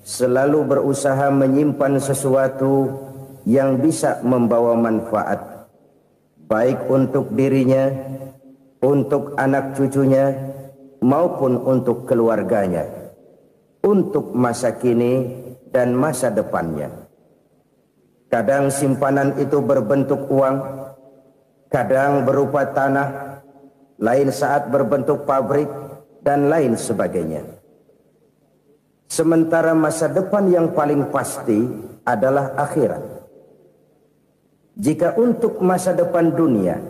selalu berusaha menyimpan sesuatu yang bisa membawa manfaat, baik untuk dirinya, untuk anak cucunya, maupun untuk keluarganya, untuk masa kini dan masa depannya. Kadang simpanan itu berbentuk uang, kadang berupa tanah, lain saat berbentuk pabrik, dan lain sebagainya. Sementara masa depan yang paling pasti adalah akhirat. Jika untuk masa depan dunia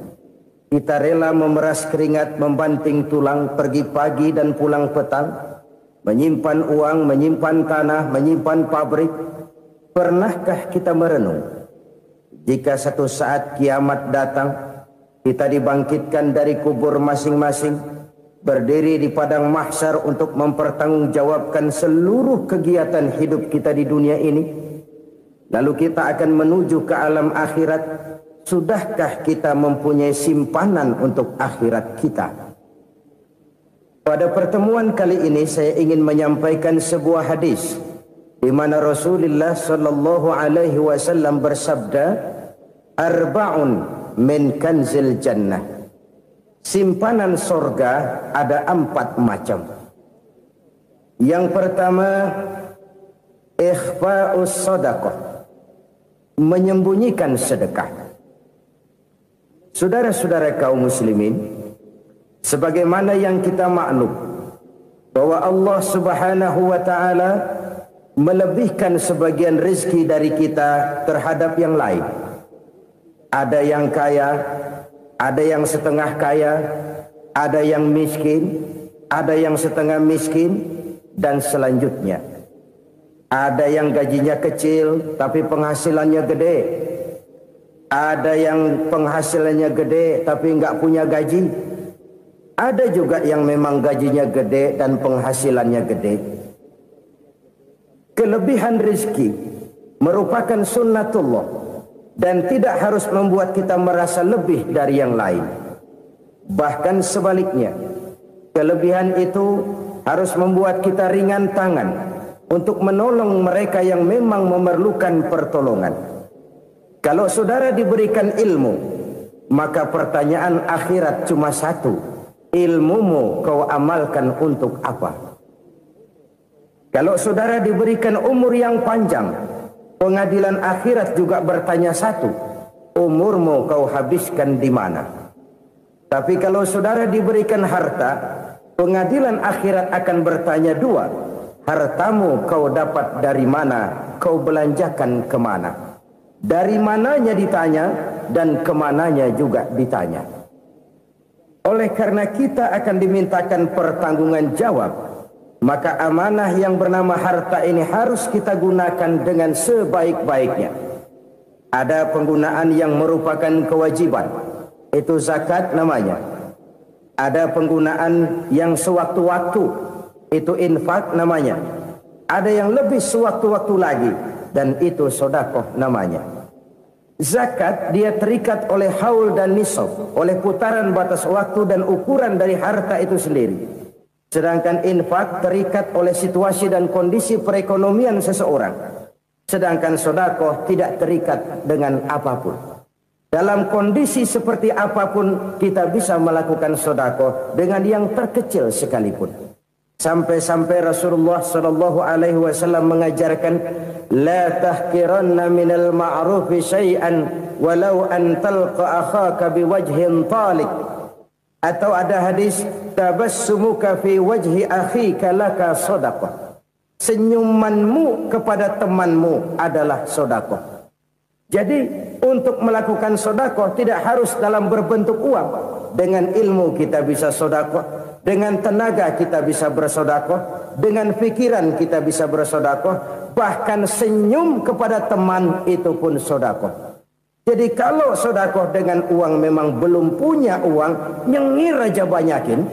kita rela memeras keringat, membanting tulang, pergi pagi dan pulang petang, menyimpan uang, menyimpan tanah, menyimpan pabrik, pernahkah kita merenung jika satu saat kiamat datang, kita dibangkitkan dari kubur masing-masing, berdiri di padang mahsyar untuk mempertanggungjawabkan seluruh kegiatan hidup kita di dunia ini, lalu kita akan menuju ke alam akhirat. Sudahkah kita mempunyai simpanan untuk akhirat kita? Pada pertemuan kali ini saya ingin menyampaikan sebuah hadis di mana Rasulullah sallallahu alaihi wasallam bersabda, "Arba'un min kanzil jannah." Simpanan sorga ada 4 macam. Yang pertama, ikhfa'us sadaqah, menyembunyikan sedekah. Saudara-saudara kaum muslimin, sebagaimana yang kita maklum bahwa Allah Subhanahu wa taala melebihkan sebagian rezeki dari kita terhadap yang lain. Ada yang kaya, ada yang setengah kaya, ada yang miskin, ada yang setengah miskin, dan selanjutnya. Ada yang gajinya kecil tapi penghasilannya gede. Ada yang penghasilannya gede tapi nggak punya gaji. Ada juga yang memang gajinya gede dan penghasilannya gede. Kelebihan rezeki merupakan sunnatullah dan tidak harus membuat kita merasa lebih dari yang lain. Bahkan sebaliknya, kelebihan itu harus membuat kita ringan tangan untuk menolong mereka yang memang memerlukan pertolongan. Kalau saudara diberikan ilmu, maka pertanyaan akhirat cuma satu: ilmumu kau amalkan untuk apa? Kalau saudara diberikan umur yang panjang, pengadilan akhirat juga bertanya satu: umurmu kau habiskan di mana? Tapi kalau saudara diberikan harta, pengadilan akhirat akan bertanya dua: hartamu kau dapat dari mana? Kau belanjakan kemana? Dari mananya ditanya dan kemananya juga ditanya. Oleh karena kita akan dimintakan pertanggungan jawab, maka amanah yang bernama harta ini harus kita gunakan dengan sebaik-baiknya. Ada penggunaan yang merupakan kewajiban, itu zakat namanya. Ada penggunaan yang sewaktu-waktu, itu infak namanya. Ada yang lebih sewaktu-waktu lagi, dan itu sedekah namanya. Zakat dia terikat oleh haul dan nisab, oleh putaran batas waktu dan ukuran dari harta itu sendiri. Sedangkan infak terikat oleh situasi dan kondisi perekonomian seseorang. Sedangkan sedekah tidak terikat dengan apapun. Dalam kondisi seperti apapun kita bisa melakukan sedekah dengan yang terkecil sekalipun. Sampai-sampai Rasulullah sallallahu alaihi wasallam mengajarkan, la tahqiranna minal ma'rufi syai'an walau an talqa akhaka biwajhin talik. Atau ada hadis, tabassumuka fi wajhi akhika laka shadaqah. Senyumanmu kepada temanmu adalah sedekah. Jadi untuk melakukan sedekah tidak harus dalam berbentuk uang. Dengan ilmu kita bisa sedekah, dengan tenaga kita bisa bersedekah, dengan pikiran kita bisa bersedekah, bahkan senyum kepada teman itu pun sedekah. Jadi kalau sedekah dengan uang memang belum punya uang, nyengir aja banyakin.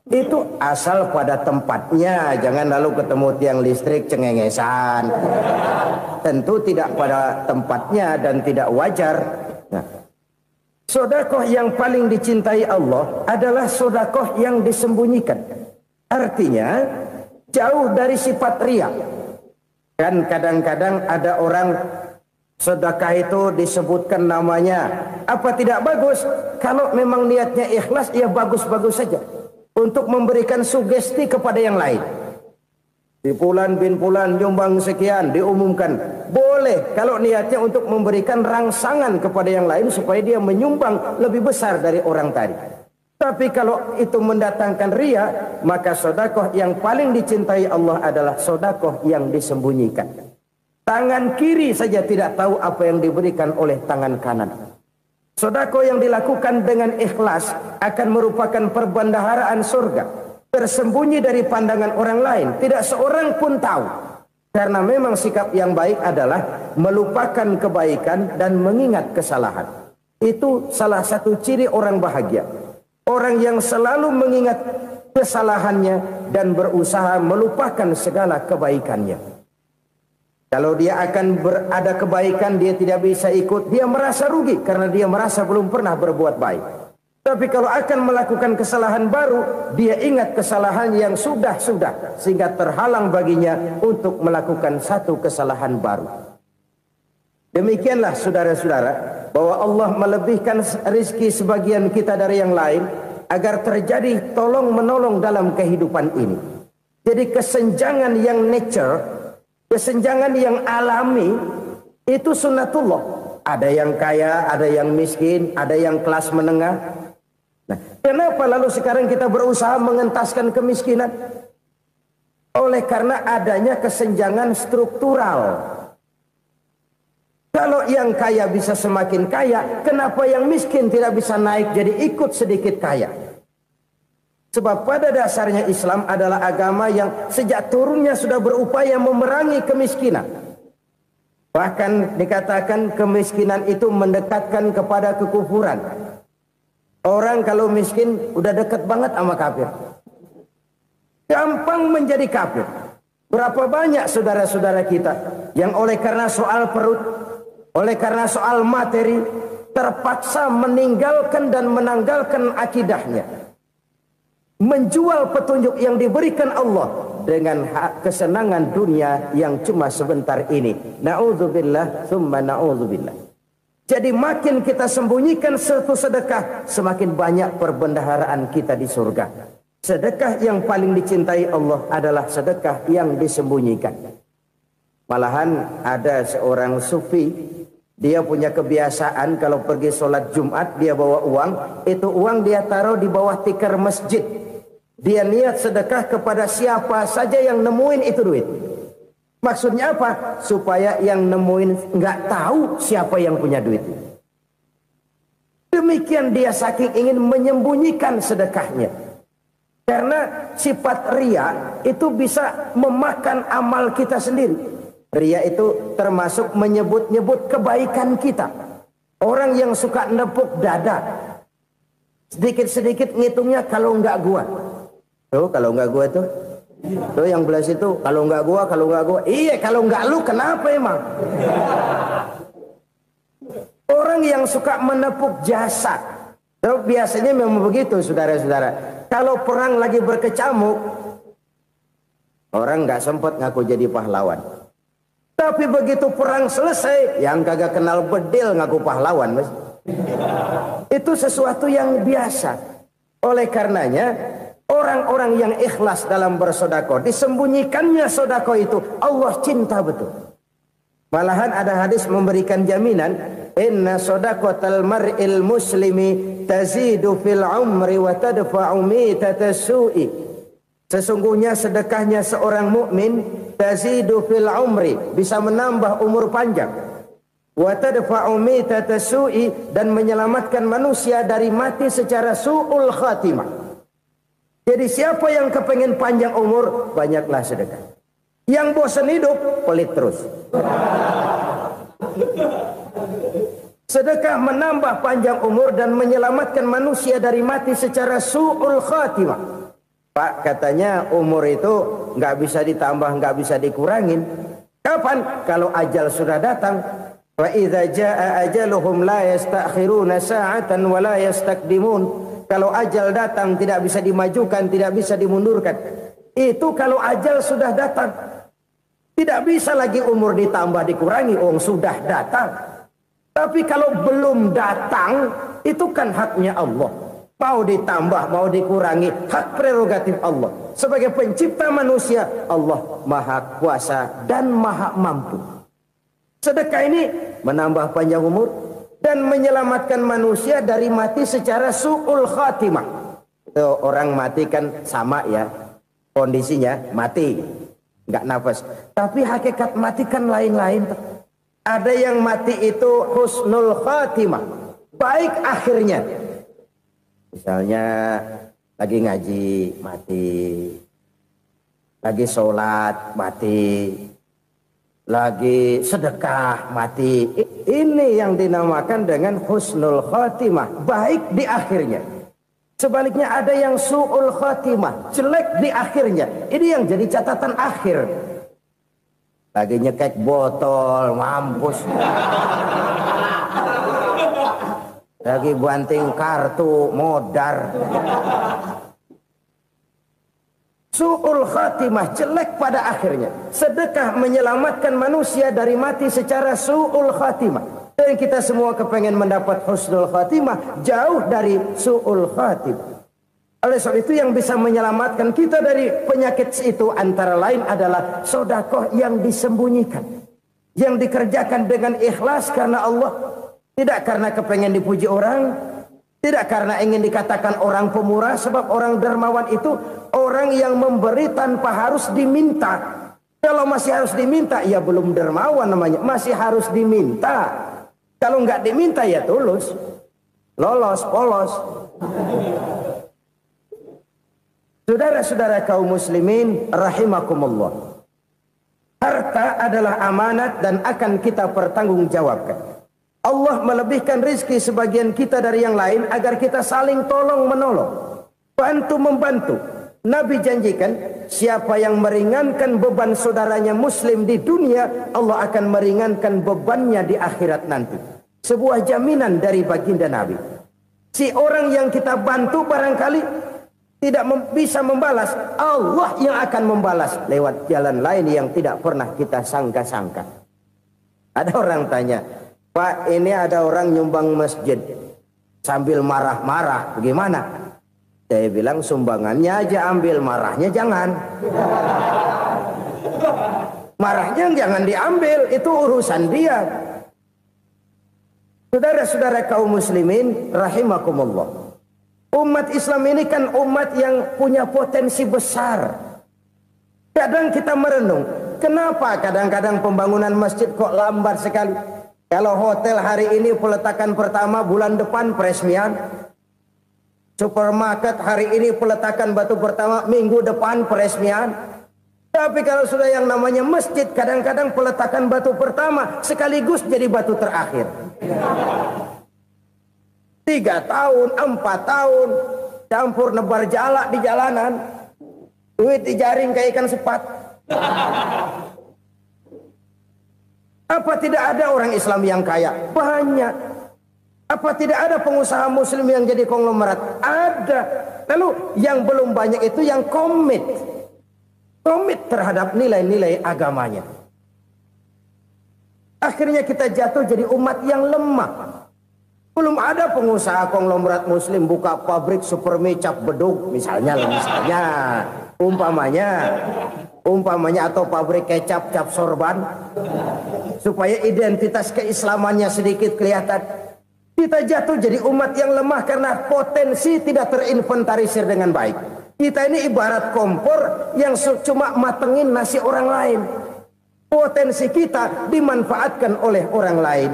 Itu asal pada tempatnya, jangan lalu ketemu tiang listrik cengengesan. Tentu tidak pada tempatnya dan tidak wajar. Nah, sedekah yang paling dicintai Allah adalah sedekah yang disembunyikan. Artinya, jauh dari sifat riya. Kan kadang-kadang ada orang sedekah itu disebutkan namanya, apa tidak bagus? Kalau memang niatnya ikhlas, ya bagus-bagus saja untuk memberikan sugesti kepada yang lain. Di Fulan bin Fulan nyumbang sekian, diumumkan. Boleh kalau niatnya untuk memberikan rangsangan kepada yang lain supaya dia menyumbang lebih besar dari orang tadi. Tapi kalau itu mendatangkan riya, maka sedekah yang paling dicintai Allah adalah sedekah yang disembunyikan. Tangan kiri saja tidak tahu apa yang diberikan oleh tangan kanan. Sedekah yang dilakukan dengan ikhlas akan merupakan perbendaharaan surga, tersembunyi dari pandangan orang lain, tidak seorang pun tahu. Karena memang sikap yang baik adalah melupakan kebaikan dan mengingat kesalahan. Itu salah satu ciri orang bahagia. Orang yang selalu mengingat kesalahannya dan berusaha melupakan segala kebaikannya. Kalau dia akan berada kebaikan, dia tidak bisa ikut, dia merasa rugi karena dia merasa belum pernah berbuat baik. Tapi kalau akan melakukan kesalahan baru, dia ingat kesalahan yang sudah-sudah, sehingga terhalang baginya untuk melakukan satu kesalahan baru. Demikianlah saudara-saudara, bahwa Allah melebihkan rizki sebagian kita dari yang lain, agar terjadi tolong-menolong dalam kehidupan ini. Jadi kesenjangan yang nature, kesenjangan yang alami, itu sunnatullah. Ada yang kaya, ada yang miskin, ada yang kelas menengah. Nah, kenapa lalu sekarang kita berusaha mengentaskan kemiskinan? Oleh karena adanya kesenjangan struktural. Kalau yang kaya bisa semakin kaya, kenapa yang miskin tidak bisa naik jadi ikut sedikit kaya? Sebab pada dasarnya Islam adalah agama yang sejak turunnya sudah berupaya memerangi kemiskinan. Bahkan dikatakan kemiskinan itu mendekatkan kepada kekufuran. Orang kalau miskin udah dekat banget sama kafir. Gampang menjadi kafir. Berapa banyak saudara-saudara kita yang oleh karena soal perut, oleh karena soal materi, terpaksa meninggalkan dan menanggalkan akidahnya. Menjual petunjuk yang diberikan Allah dengan kesenangan dunia yang cuma sebentar ini. Na'udzubillah, thumma na'udzubillah. Jadi makin kita sembunyikan satu sedekah, semakin banyak perbendaharaan kita di surga. Sedekah yang paling dicintai Allah adalah sedekah yang disembunyikan. Malahan ada seorang sufi, dia punya kebiasaan kalau pergi sholat Jumat dia bawa uang, itu uang dia taruh di bawah tikar masjid. Dia niat sedekah kepada siapa saja yang nemuin itu duit. Maksudnya apa? Supaya yang nemuin nggak tahu siapa yang punya duit. Demikian dia saking ingin menyembunyikan sedekahnya. Karena sifat riya itu bisa memakan amal kita sendiri. Riya itu termasuk menyebut-nyebut kebaikan kita. Orang yang suka nepuk dada, sedikit-sedikit ngitungnya kalau nggak gua. Tuh kalau nggak gua tuh. Tuh yang belas itu kalau nggak gua, kalau nggak gua. Iya kalau nggak lu kenapa emang? Orang yang suka menepuk jasad. Tuh, biasanya memang begitu saudara-saudara. Kalau perang lagi berkecamuk, orang nggak sempat ngaku jadi pahlawan. Tapi begitu perang selesai, yang kagak kenal bedil ngaku pahlawan, mas. Itu sesuatu yang biasa. Oleh karenanya, orang-orang yang ikhlas dalam bersedekah, disembunyikannya sedekah itu, Allah cinta betul. Malahan ada hadis memberikan jaminan, inna sedaqatal mar'il muslimi tazidu fil umri wa tadfa'u mitatas su'i. Sesungguhnya sedekahnya seorang mukmin tazidu fil umri, bisa menambah umur panjang. Wa tadfa'u mitatas su'i, dan menyelamatkan manusia dari mati secara su'ul khatimah. Jadi siapa yang kepengen panjang umur, banyaklah sedekah. Yang bosan hidup, pelit terus. Sedekah menambah panjang umur dan menyelamatkan manusia dari mati secara su'ul khatimah. Pak, katanya umur itu nggak bisa ditambah, nggak bisa dikurangin. Kapan? Kalau ajal sudah datang. Wa idza jaa ajaluhum la yastakhiruna sa'atan wa la yastaqdimun. Kalau ajal datang tidak bisa dimajukan, tidak bisa dimundurkan. Itu kalau ajal sudah datang. Tidak bisa lagi umur ditambah dikurangi, sudah datang. Tapi kalau belum datang, itu kan haknya Allah. Mau ditambah, mau dikurangi, hak prerogatif Allah. Sebagai pencipta manusia, Allah maha kuasa dan maha mampu. Sedekah ini menambah panjang umur dan menyelamatkan manusia dari mati secara su'ul khatimah. Orang mati kan sama ya, kondisinya mati, nggak nafas. Tapi hakikat mati kan lain-lain. Ada yang mati itu husnul khatimah, baik akhirnya. Misalnya lagi ngaji mati, lagi sholat mati, lagi sedekah mati. Ini yang dinamakan dengan husnul khatimah, baik di akhirnya. Sebaliknya ada yang su'ul khatimah, jelek di akhirnya. Ini yang jadi catatan akhir. Lagi nyekek botol, mampus. Lagi banting kartu, modar. Su'ul khatimah, jelek pada akhirnya. Sedekah menyelamatkan manusia dari mati secara su'ul khatimah. Dan kita semua kepengen mendapat husnul khatimah, jauh dari su'ul khatimah. Oleh sebab itu yang bisa menyelamatkan kita dari penyakit itu antara lain adalah sedekah yang disembunyikan. Yang dikerjakan dengan ikhlas karena Allah. Tidak karena kepengen dipuji orang. Tidak karena ingin dikatakan orang pemurah. Sebab orang dermawan itu orang yang memberi tanpa harus diminta. Kalau masih harus diminta, ya belum dermawan namanya. Masih harus diminta. Kalau nggak diminta ya tulus. Lolos, polos. Saudara-saudara kaum muslimin rahimakumullah. Harta adalah amanat dan akan kita pertanggungjawabkan. Allah melebihkan rizki sebagian kita dari yang lain agar kita saling tolong menolong, bantu membantu. Nabi janjikan siapa yang meringankan beban saudaranya muslim di dunia, Allah akan meringankan bebannya di akhirat nanti. Sebuah jaminan dari baginda Nabi. Si orang yang kita bantu barangkali tidak bisa membalas, Allah yang akan membalas lewat jalan lain yang tidak pernah kita sangka-sangka. Ada orang tanya, Pak, ini ada orang nyumbang masjid sambil marah-marah, bagaimana? Saya bilang sumbangannya aja ambil, marahnya jangan. Marahnya jangan diambil, itu urusan dia. Saudara-saudara kaum muslimin rahimakumullah. Umat Islam ini kan umat yang punya potensi besar. Kadang kita merenung, kenapa kadang-kadang pembangunan masjid kok lambat sekali? Kalau hotel hari ini peletakan pertama, bulan depan peresmian. Supermarket hari ini peletakan batu pertama, minggu depan peresmian. Tapi kalau sudah yang namanya masjid, kadang-kadang peletakan batu pertama sekaligus jadi batu terakhir. 3 tahun, 4 tahun, campur nebar jalak di jalanan, duit dijaring kayak ikan sepat. Apa tidak ada orang Islam yang kaya? Banyak. Apa tidak ada pengusaha muslim yang jadi konglomerat? Ada. Lalu yang belum banyak itu yang komit terhadap nilai-nilai agamanya. Akhirnya kita jatuh jadi umat yang lemah. Belum ada pengusaha konglomerat muslim buka pabrik supermi cap beduk misalnya umpamanya atau pabrik kecap cap sorban supaya identitas keislamannya sedikit kelihatan. Kita jatuh jadi umat yang lemah karena potensi tidak terinventarisir dengan baik. Kita ini ibarat kompor yang cuma matengin nasi orang lain. Potensi kita dimanfaatkan oleh orang lain.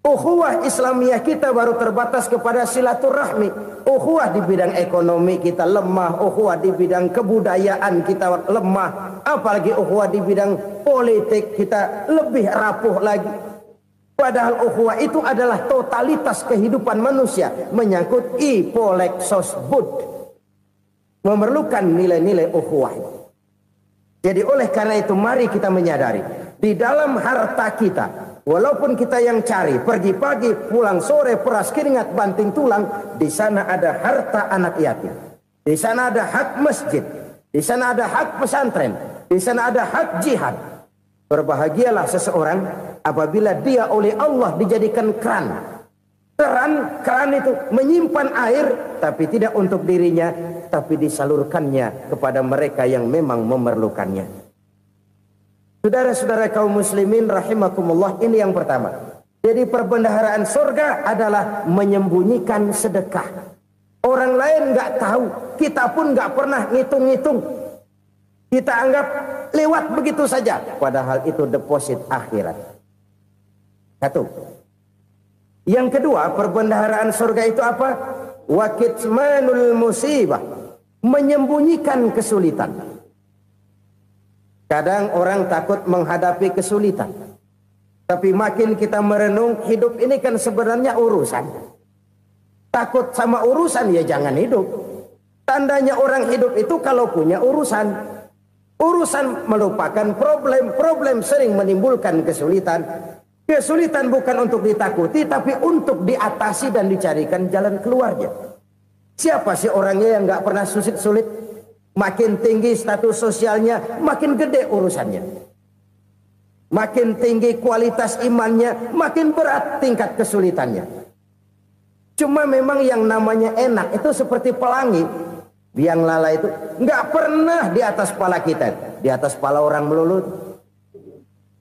Ukhuwah Islamiyah kita baru terbatas kepada silaturahmi. Ukhuwah di bidang ekonomi kita lemah. Ukhuwah di bidang kebudayaan kita lemah. Apalagi ukhuwah di bidang politik kita lebih rapuh lagi. Padahal ukhuwah itu adalah totalitas kehidupan manusia. Menyangkut ipolek sosbud. Memerlukan nilai-nilai ukhuwah. Jadi oleh karena itu mari kita menyadari. Di dalam harta kita, walaupun kita yang cari, pergi pagi, pulang sore, peras keringat, banting tulang, di sana ada harta anak yatim. Di sana ada hak masjid. di sana ada hak pesantren, di sana ada hak jihad. Berbahagialah seseorang apabila dia oleh Allah dijadikan keran. Keran itu menyimpan air, tapi tidak untuk dirinya, tapi disalurkannya kepada mereka yang memang memerlukannya. Saudara-saudara kaum muslimin rahimakumullah, ini yang pertama. Jadi perbendaharaan surga adalah menyembunyikan sedekah. Orang lain nggak tahu, kita pun nggak pernah ngitung-ngitung. Kita anggap lewat begitu saja, padahal itu deposit akhirat. Satu. Yang kedua, perbendaharaan surga itu apa? Wa kitmanul musibah, menyembunyikan kesulitan. Kadang orang takut menghadapi kesulitan, tapi makin kita merenung, hidup ini kan sebenarnya urusan. Takut sama urusan, ya jangan hidup. Tandanya orang hidup itu kalau punya urusan. Urusan melupakan problem. Problem sering menimbulkan kesulitan. Kesulitan bukan untuk ditakuti, tapi untuk diatasi dan dicarikan jalan keluarnya. Siapa sih orangnya yang gak pernah sulit-sulit? Makin tinggi status sosialnya, makin gede urusannya. Makin tinggi kualitas imannya, makin berat tingkat kesulitannya. Cuma memang yang namanya enak itu seperti pelangi. Biang lala itu nggak pernah di atas kepala kita, di atas kepala orang melulu.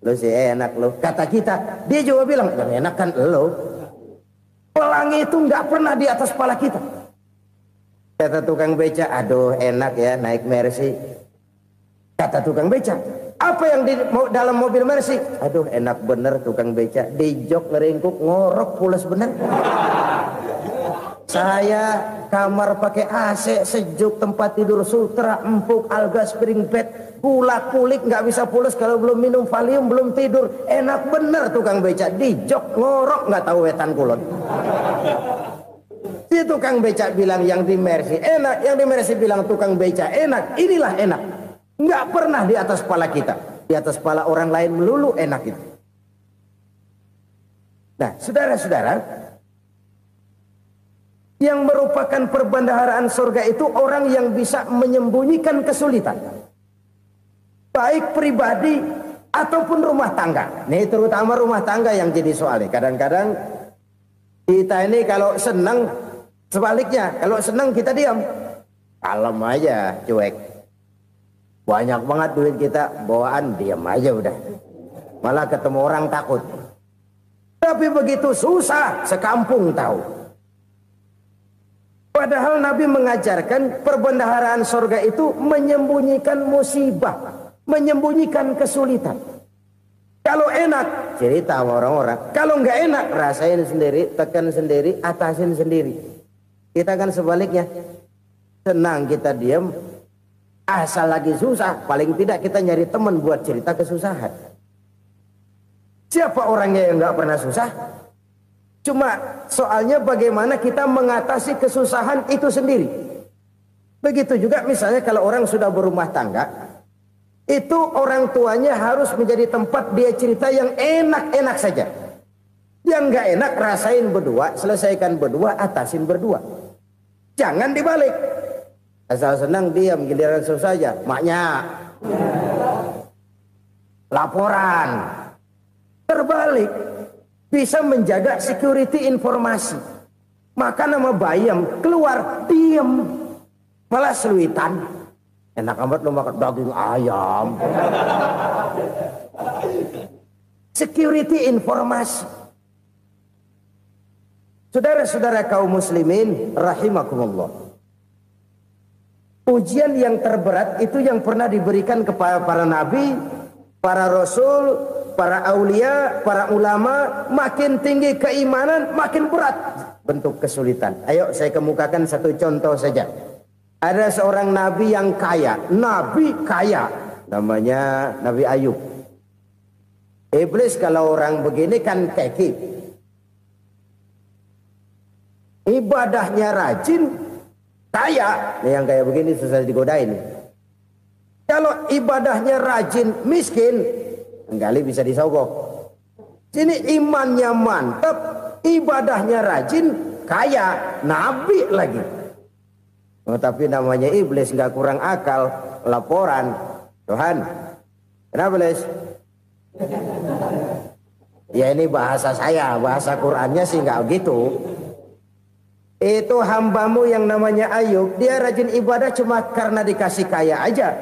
Lo sih enak lo, kata kita. Dia juga bilang yang enak kan lo. Pelangi itu nggak pernah di atas kepala kita. Kata tukang beca, aduh enak ya naik Mercy. Kata tukang beca, apa yang di dalam mobil Mercy? Aduh enak bener tukang beca, di jok ngeringkuk ngorok pulas bener. Saya kamar pakai AC sejuk, tempat tidur sutra empuk, alga spring bed, kulak kulik nggak bisa pulas kalau belum minum Valium, belum tidur. Enak bener tukang beca, di jok ngorok nggak tahu wetan kulon. Si tukang beca bilang yang di Mercy enak, yang di Mercy bilang tukang beca enak. Inilah enak, nggak pernah di atas kepala kita, di atas kepala orang lain melulu enak itu. Nah, saudara-saudara, yang merupakan perbendaharaan surga itu orang yang bisa menyembunyikan kesulitan, baik pribadi ataupun rumah tangga. Nih terutama rumah tangga yang jadi soalnya. Kadang-kadang kita ini kalau senang, sebaliknya kalau senang kita diam, kalem aja, cuek. Banyak banget duit kita bawaan, diam aja udah. Malah ketemu orang takut. Tapi begitu susah, sekampung tahu. Padahal Nabi mengajarkan perbendaharaan surga itu menyembunyikan musibah, menyembunyikan kesulitan. Kalau enak, cerita sama orang-orang. Kalau nggak enak, rasain sendiri, tekan sendiri, atasin sendiri. Kita kan sebaliknya. Senang kita diam, asal lagi susah, paling tidak kita nyari teman buat cerita kesusahan. Siapa orangnya yang nggak pernah susah? Cuma soalnya bagaimana kita mengatasi kesusahan itu sendiri. Begitu juga misalnya kalau orang sudah berumah tangga, itu orang tuanya harus menjadi tempat dia cerita yang enak-enak saja. Yang nggak enak rasain berdua, selesaikan berdua, atasin berdua. Jangan dibalik. Asal senang diam, giliran susah saja. Maknya laporan. Terbalik. Bisa menjaga security informasi. Maka nama bayam keluar diam, malah seluitan. Enak amat lo makan daging ayam. Security informasi. Saudara-saudara kaum muslimin rahimakumullah. Ujian yang terberat itu yang pernah diberikan kepada para nabi, para rasul, para aulia, para ulama. Makin tinggi keimanan, makin berat bentuk kesulitan. Ayo saya kemukakan satu contoh saja. Ada seorang nabi yang kaya, nabi kaya, namanya Nabi Ayub. Iblis kalau orang begini kan keki, ibadahnya rajin, kaya. Nih yang kayak begini susah digodain. Kalau ibadahnya rajin, miskin, kali bisa disogok. Sini imannya mantap, ibadahnya rajin, kaya, nabi lagi. Oh, tapi namanya iblis nggak kurang akal. laporan. Tuhan, kenapa Les? Ya ini bahasa saya, bahasa Qur'annya sih nggak gitu. Itu hambamu yang namanya Ayub, dia rajin ibadah cuma karena dikasih kaya aja.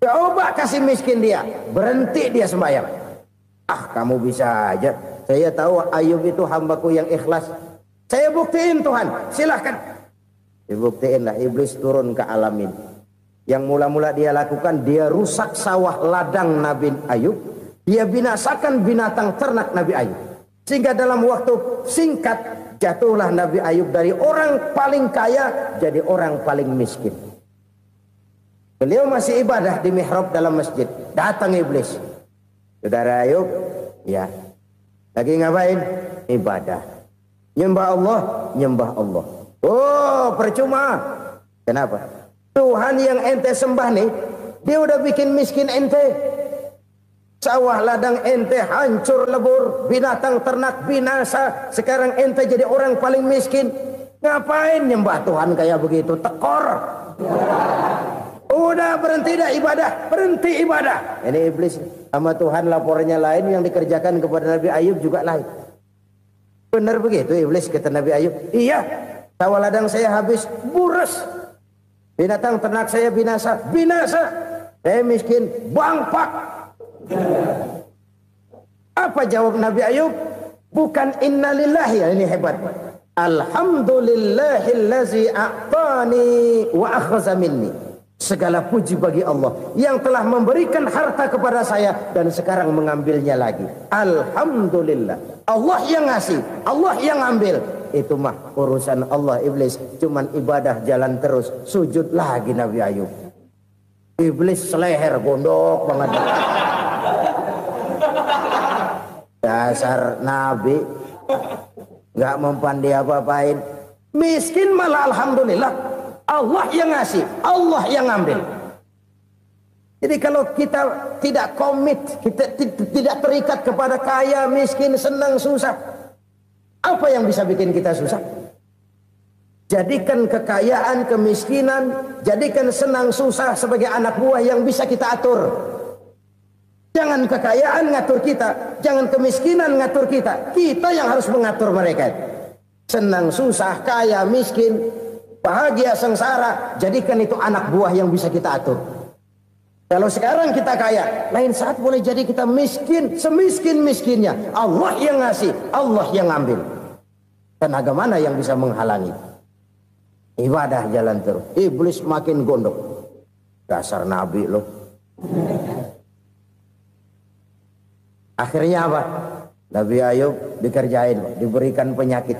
Coba kasih miskin dia, berhenti dia sembahyang. Ah, kamu bisa aja. Saya tahu Ayub itu hambaku yang ikhlas. Saya buktiin Tuhan, silahkan. Dibuktiin lah, iblis turun ke alamin. Yang mula-mula dia lakukan, dia rusak sawah ladang Nabi Ayub. Dia binasakan binatang ternak Nabi Ayub. Sehingga dalam waktu singkat, jatuhlah Nabi Ayub dari orang paling kaya jadi orang paling miskin. Beliau masih ibadah di mihrab dalam masjid. Datang iblis. Saudara Ayub, ya, lagi ngapain? Ibadah. Nyembah Allah, nyembah Allah. Oh, percuma. Kenapa? Tuhan yang ente sembah nih, dia udah bikin miskin ente. Sawah ladang ente hancur lebur, binatang ternak binasa. Sekarang ente jadi orang paling miskin. Ngapain nyembah Tuhan kayak begitu? Tekor. Udah berhenti dah ibadah, berhenti ibadah. Ini iblis sama Tuhan laporannya lain, yang dikerjakan kepada Nabi Ayub juga lain. Benar begitu iblis, kata Nabi Ayub. Iya, sawah ladang saya habis, buras. Binatang ternak saya binasa, binasa. Saya miskin, bangpak. Apa jawab Nabi Ayub? Bukan innalillahi, ini hebat. Alhamdulillahillazi a'tani wa akhza minni. Segala puji bagi Allah yang telah memberikan harta kepada saya dan sekarang mengambilnya lagi. Alhamdulillah. Allah yang ngasih, Allah yang ambil. Itu mah urusan Allah. Iblis cuman ibadah jalan terus, sujud lagi Nabi Ayub. Iblis seleher gondok banget. Dasar Nabi nggak mempan dia apa-apain. Miskin malah alhamdulillah. Allah yang ngasih, Allah yang ngambil. Jadi kalau kita tidak komit, kita tidak terikat kepada kaya, miskin, senang, susah, apa yang bisa bikin kita susah? Jadikan kekayaan, kemiskinan, jadikan senang, susah sebagai anak buah yang bisa kita atur. Jangan kekayaan ngatur kita, jangan kemiskinan ngatur kita. Kita yang harus mengatur mereka. Senang, susah, kaya, miskin, bahagia, sengsara, jadikan itu anak buah yang bisa kita atur. Kalau sekarang kita kaya, lain saat boleh jadi kita miskin, semiskin-miskinnya. Allah yang ngasih, Allah yang ngambil. Tenaga mana yang bisa menghalangi? Ibadah jalan terus. Iblis makin gondok. Dasar Nabi loh. Akhirnya apa? Nabi Ayub dikerjain, diberikan penyakit.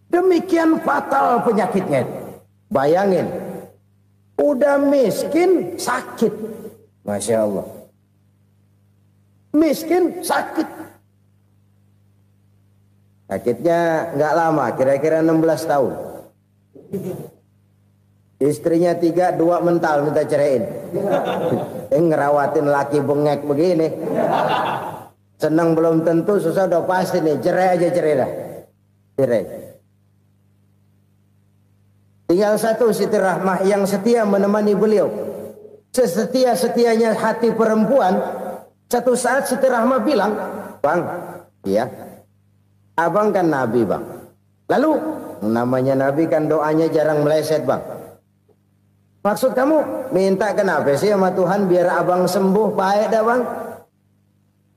Demikian fatal penyakitnya. Bayangin, udah miskin sakit. Masya Allah. Miskin sakit. Sakitnya nggak lama, kira-kira 16 tahun. Istrinya 3, 2 mental minta ceraiin. Ngerawatin laki bengek begini. Senang belum tentu, susah udah pasti nih. Cerai aja, cerai dah. Cerai. Tinggal satu Siti Rahmah yang setia menemani beliau. Sesetia-setianya hati perempuan. Satu saat Siti Rahmah bilang, "Bang, iya, abang kan Nabi bang. Lalu, namanya Nabi kan doanya jarang meleset bang. Maksud kamu minta kenapa sih sama Tuhan biar abang sembuh baik dah bang?"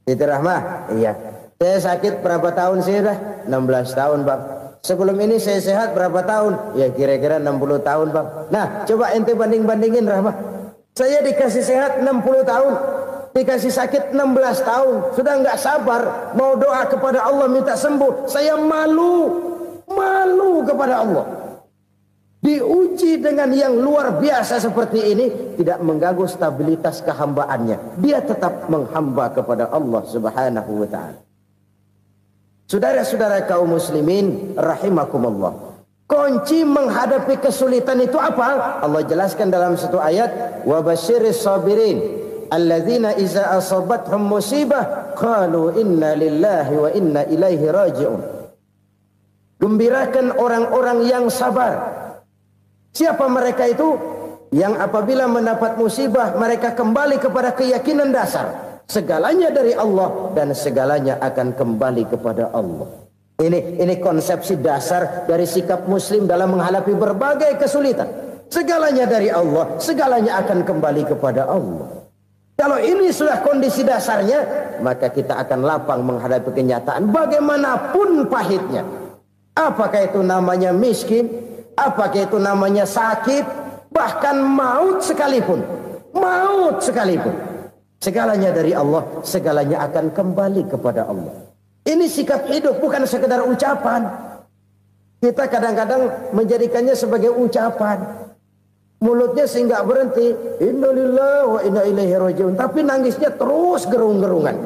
Siti Rahmah, iya. Saya sakit berapa tahun sih dah? 16 tahun bang. Sebelum ini saya sehat berapa tahun? Ya kira-kira 60 tahun bang. Nah coba ente banding-bandingin Rahmah. Saya dikasih sehat 60 tahun. Dikasih sakit 16 tahun. Sudah nggak sabar. Mau doa kepada Allah minta sembuh. Saya malu. Malu kepada Allah. Diuji dengan yang luar biasa seperti ini. Tidak mengganggu stabilitas kehambaannya. Dia tetap menghamba kepada Allah subhanahu wa ta'ala. Saudara-saudara kaum muslimin rahimakumullah. Kunci menghadapi kesulitan itu apa? Allah jelaskan dalam satu ayat, wa basyiris sabirin alladzina iza asabathum musibah qalu inna lillahi wa inna ilaihi raji'un. Gembirakan orang-orang yang sabar. Siapa mereka itu? yang apabila mendapat musibah mereka kembali kepada keyakinan dasar segalanya dari Allah dan segalanya akan kembali kepada Allah. Ini konsepsi dasar dari sikap muslim dalam menghadapi berbagai kesulitan. Segalanya dari Allah, segalanya akan kembali kepada Allah. Kalau ini sudah kondisi dasarnya, maka kita akan lapang menghadapi kenyataan bagaimanapun pahitnya. Apakah itu namanya miskin, apakah itu namanya sakit, bahkan maut sekalipun. Maut sekalipun. Segalanya dari Allah, segalanya akan kembali kepada Allah. Ini sikap hidup, bukan sekedar ucapan. Kita kadang-kadang menjadikannya sebagai ucapan. Mulutnya sehingga berhenti, innalillahi wa inna ilaihi rajiun, tapi nangisnya terus gerung-gerungan.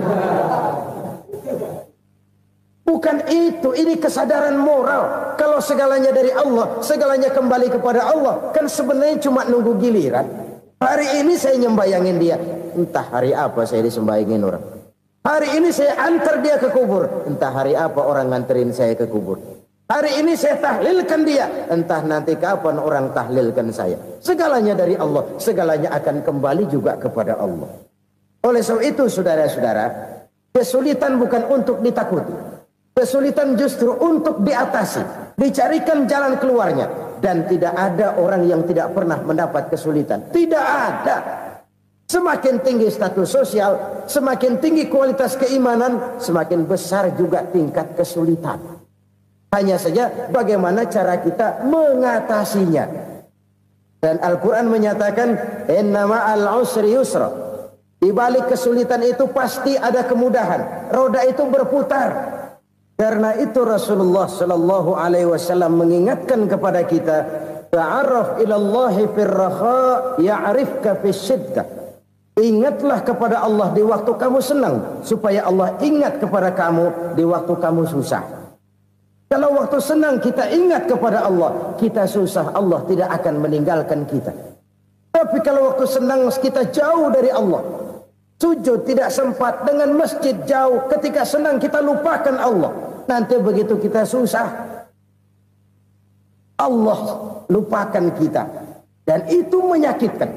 Bukan itu, ini kesadaran moral. Kalau segalanya dari Allah, segalanya kembali kepada Allah, kan sebenarnya cuma nunggu giliran. Hari ini saya nyembayangin dia, entah hari apa saya disembayangin orang. Hari ini saya antar dia ke kubur, entah hari apa orang nganterin saya ke kubur. Hari ini saya tahlilkan dia, entah nanti kapan orang tahlilkan saya. Segalanya dari Allah, segalanya akan kembali juga kepada Allah. Oleh sebab itu saudara-saudara, kesulitan bukan untuk ditakuti. Kesulitan justru untuk diatasi, dicarikan jalan keluarnya. Dan tidak ada orang yang tidak pernah mendapat kesulitan. Tidak ada. Semakin tinggi status sosial, semakin tinggi kualitas keimanan, semakin besar juga tingkat kesulitan. Hanya saja bagaimana cara kita mengatasinya. Dan Al-Quran menyatakan, inna ma'al usri yusra. Di balik kesulitan itu pasti ada kemudahan. Roda itu berputar. Karena itu Rasulullah sallallahu alaihi wasallam mengingatkan kepada kita, ta'arraf ilallahi firraha ya'rifka fisyiddah. Ingatlah kepada Allah di waktu kamu senang, supaya Allah ingat kepada kamu di waktu kamu susah. Kalau waktu senang kita ingat kepada Allah, kita susah, Allah tidak akan meninggalkan kita. Tapi kalau waktu senang kita jauh dari Allah, sujud tidak sempat, dengan masjid jauh, ketika senang kita lupakan Allah. Nanti begitu kita susah, Allah lupakan kita. Dan itu menyakitkan.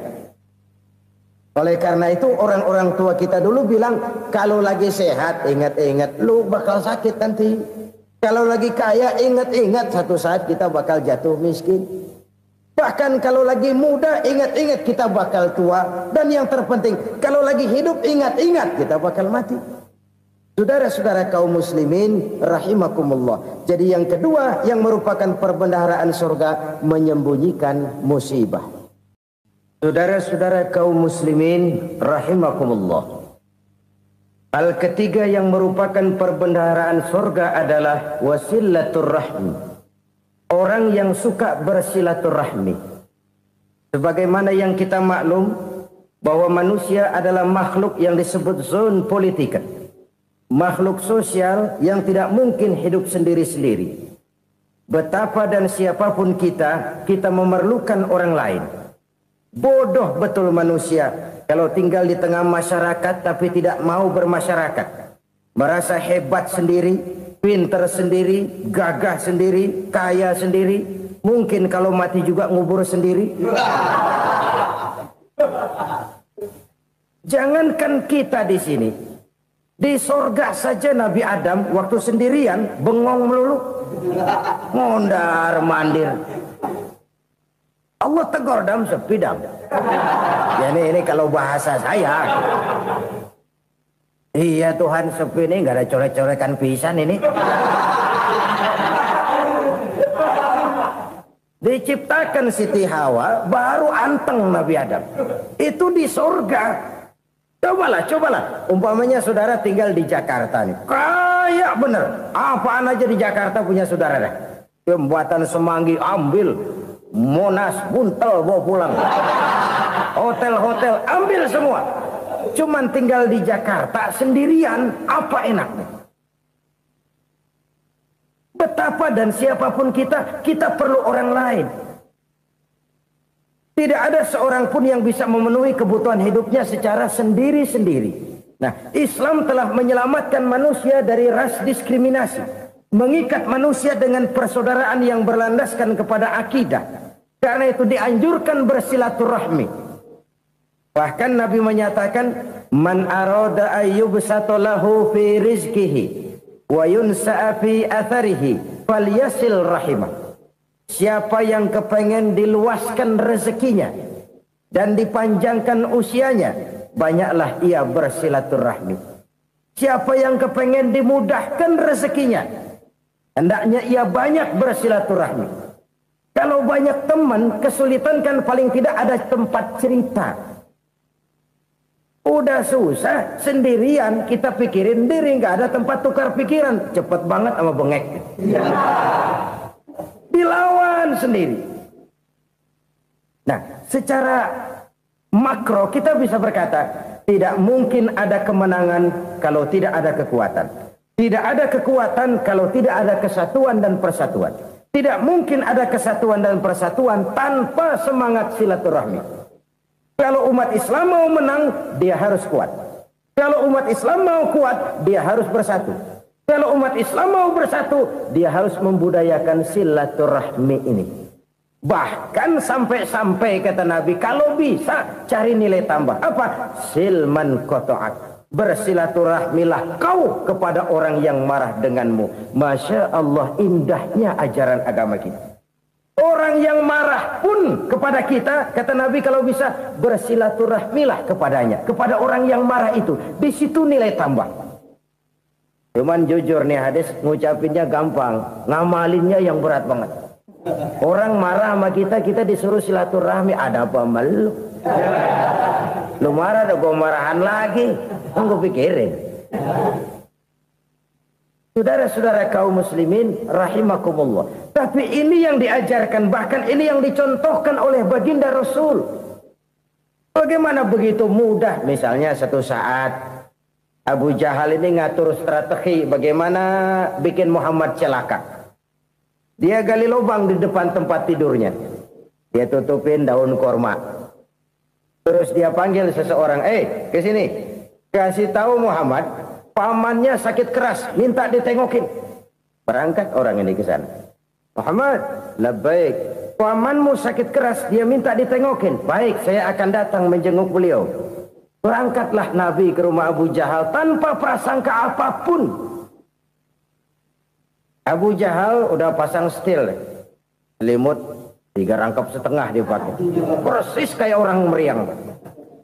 Oleh karena itu orang-orang tua kita dulu bilang, kalau lagi sehat ingat-ingat, lu bakal sakit nanti. Kalau lagi kaya ingat-ingat satu saat kita bakal jatuh miskin. Bahkan kalau lagi muda ingat-ingat kita bakal tua. Dan yang terpenting, kalau lagi hidup ingat-ingat kita bakal mati. Saudara-saudara kaum muslimin rahimakumullah. Jadi yang kedua yang merupakan perbendaharaan surga, menyembunyikan musibah. Saudara-saudara kaum muslimin rahimakumullah. Hal ketiga yang merupakan perbendaharaan surga adalah wasilatur rahmi. Orang yang suka bersilaturahmi. Sebagaimana yang kita maklum bahwa manusia adalah makhluk yang disebut zon politika. Makhluk sosial yang tidak mungkin hidup sendiri-sendiri. Betapa dan siapapun kita memerlukan orang lain. Bodoh betul manusia kalau tinggal di tengah masyarakat tapi tidak mau bermasyarakat. Merasa hebat sendiri, pinter sendiri, gagah sendiri, kaya sendiri. Mungkin kalau mati juga ngubur sendiri. Jangankan kita di sini, di sorga saja Nabi Adam waktu sendirian bengong melulu, mondar mandir. Allah tegur dam sepi dam. Ya ini kalau bahasa saya. Iya Tuhan sepi ini nggak ada coret-corekan pisan ini. Diciptakan Siti Hawa baru anteng Nabi Adam. Itu di sorga. Cobalah. Umpamanya saudara tinggal di Jakarta nih. Kayak bener. Apaan aja di Jakarta punya saudara dah. Jembatan Semanggi ambil. Monas, Buntel bawa pulang. Hotel-hotel ambil semua. Cuman tinggal di Jakarta sendirian, apa enaknya? Betapa dan siapapun kita perlu orang lain. Tidak ada seorang pun yang bisa memenuhi kebutuhan hidupnya secara sendiri-sendiri. Nah, Islam telah menyelamatkan manusia dari ras diskriminasi. Mengikat manusia dengan persaudaraan yang berlandaskan kepada akidah. Karena itu dianjurkan bersilaturahmi. Bahkan Nabi menyatakan, man arada ayyubsata lahu fi rizqihi wa yunsa'a fi atharihi falyasil rahimah. Siapa yang kepengen diluaskan rezekinya dan dipanjangkan usianya, banyaklah ia bersilaturahmi. Siapa yang kepengen dimudahkan rezekinya, hendaknya ia banyak bersilaturahmi. Kalau banyak teman, kesulitan kan paling tidak ada tempat cerita. Udah susah, sendirian kita pikirin diri, nggak ada tempat tukar pikiran. Cepet banget sama bengek. Dilawan sendiri. Nah, secara makro kita bisa berkata, tidak mungkin ada kemenangan kalau tidak ada kekuatan. Tidak ada kekuatan kalau tidak ada kesatuan dan persatuan. Tidak mungkin ada kesatuan dan persatuan tanpa semangat silaturahmi. Kalau umat Islam mau menang, dia harus kuat. Kalau umat Islam mau kuat, dia harus bersatu. Kalau umat Islam mau bersatu, dia harus membudayakan silaturahmi ini. Bahkan sampai-sampai kata Nabi, kalau bisa cari nilai tambah. Apa? Silman qata'ak. Bersilaturahmilah kau kepada orang yang marah denganmu. Masya Allah, indahnya ajaran agama kita. Orang yang marah pun kepada kita, kata Nabi, kalau bisa bersilaturahmilah kepadanya, kepada orang yang marah itu. Di situ nilai tambah. Cuman jujur nih hadis, ngucapinnya gampang, ngamalinnya yang berat banget. Orang marah sama kita, kita disuruh silaturahmi, ada apa malu? Lu marah, ada gua marahan lagi. Tunggu pikirin. Saudara-saudara kaum muslimin rahimakumullah. Tapi ini yang diajarkan, bahkan ini yang dicontohkan oleh baginda Rasul. Bagaimana begitu mudah, misalnya satu saat Abu Jahal ini ngatur strategi bagaimana bikin Muhammad celaka. Dia gali lubang di depan tempat tidurnya. Dia tutupin daun korma. Terus dia panggil seseorang, ke sini. Kasih tahu Muhammad, pamannya sakit keras, minta ditengokin. Berangkat orang ini ke sana. Muhammad, labbaik. Pamanmu sakit keras, dia minta ditengokin. Baik, saya akan datang menjenguk beliau. Berangkatlah Nabi ke rumah Abu Jahal tanpa prasangka apapun. Abu Jahal udah pasang setil, selimut 3 rangkap setengah dipakai. Persis kayak orang meriang.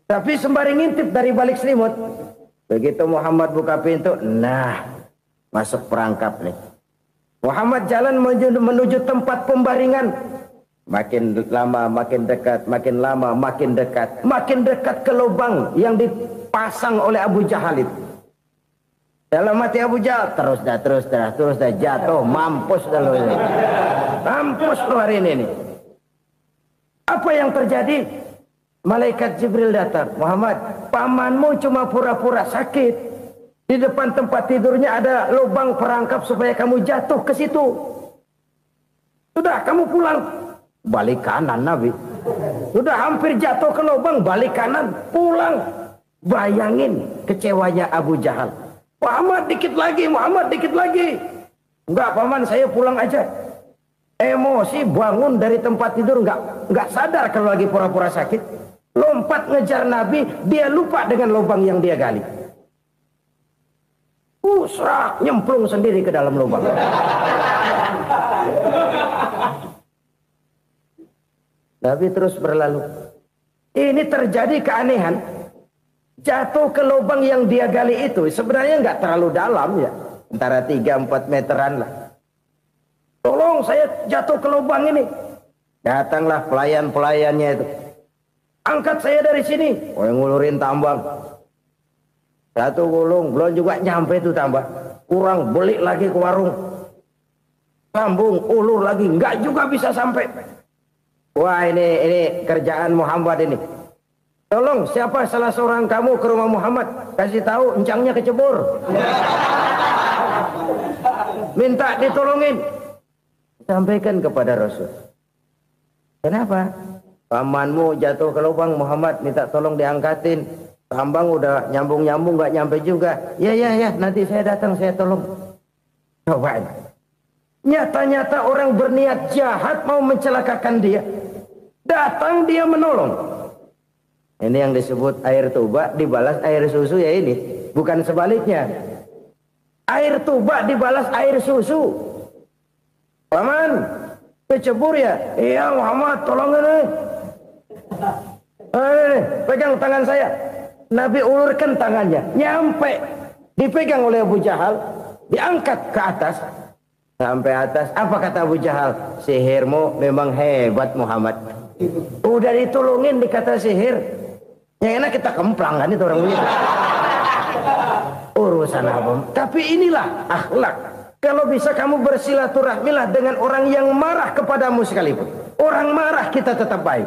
Tapi sembari ngintip dari balik selimut, begitu Muhammad buka pintu, nah masuk perangkap nih. Muhammad jalan menuju tempat pembaringan. Makin lama makin dekat, makin lama makin dekat. Makin dekat ke lubang yang dipasang oleh Abu Jahal itu. Dalam hati Abu Jahal, terus dah jatuh, mampus dah lo ini. Mampus lo hari ini nih. Apa yang terjadi? Malaikat Jibril datang. Muhammad, pamanmu cuma pura-pura sakit. Di depan tempat tidurnya ada lubang perangkap supaya kamu jatuh ke situ. Sudah, kamu pulang. Balik kanan Nabi. Sudah hampir jatuh ke lubang, balik kanan, pulang. Bayangin kecewanya Abu Jahal. Muhammad dikit lagi, Muhammad dikit lagi. Enggak paman, saya pulang aja. Emosi bangun dari tempat tidur, enggak sadar kalau lagi pura-pura sakit. Lompat ngejar Nabi, dia lupa dengan lubang yang dia gali. Serak, nyemplung sendiri ke dalam lubang. Nabi terus berlalu. Ini terjadi keanehan. Jatuh ke lubang yang dia gali itu sebenarnya nggak terlalu dalam ya, antara 3-4 meteran lah. Tolong saya jatuh ke lubang ini. Datanglah pelayan-pelayannya itu. Angkat saya dari sini. Oh, yang ngulurin tambang. Satu gulung, belum juga nyampe itu tambang. Kurang, beli lagi ke warung. Sambung, ulur lagi, nggak juga bisa sampai. Wah, ini kerjaan Muhammad ini. Tolong, siapa salah seorang kamu ke rumah Muhammad, kasih tahu encangnya kecebur. Minta ditolongin. Sampaikan kepada Rasul. Kenapa? Pamanmu jatuh ke lubang, Muhammad minta tolong diangkatin. Tambang udah nyambung-nyambung nggak nyampe juga. Ya, nanti saya datang, saya tolong. Coba. Nyata-nyata orang berniat jahat mau mencelakakan dia. Datang dia menolong. Ini yang disebut air tuba dibalas air susu ya ini. Bukan sebaliknya. Air tuba dibalas air susu. Paman, kecebur ya? Iya Muhammad, tolong ini. Pegang tangan saya. Nabi ulurkan tangannya. Nyampe. Dipegang oleh Abu Jahal. Diangkat ke atas. Sampai atas. Apa kata Abu Jahal? Sihirmu memang hebat Muhammad. Udah ditolongin dikata sihir. Yang enak kita kemplang kan itu orang begitu. Urusan apa? Tapi inilah akhlak. Kalau bisa kamu bersilaturahmilah dengan orang yang marah kepadamu sekalipun. Orang marah kita tetap baik.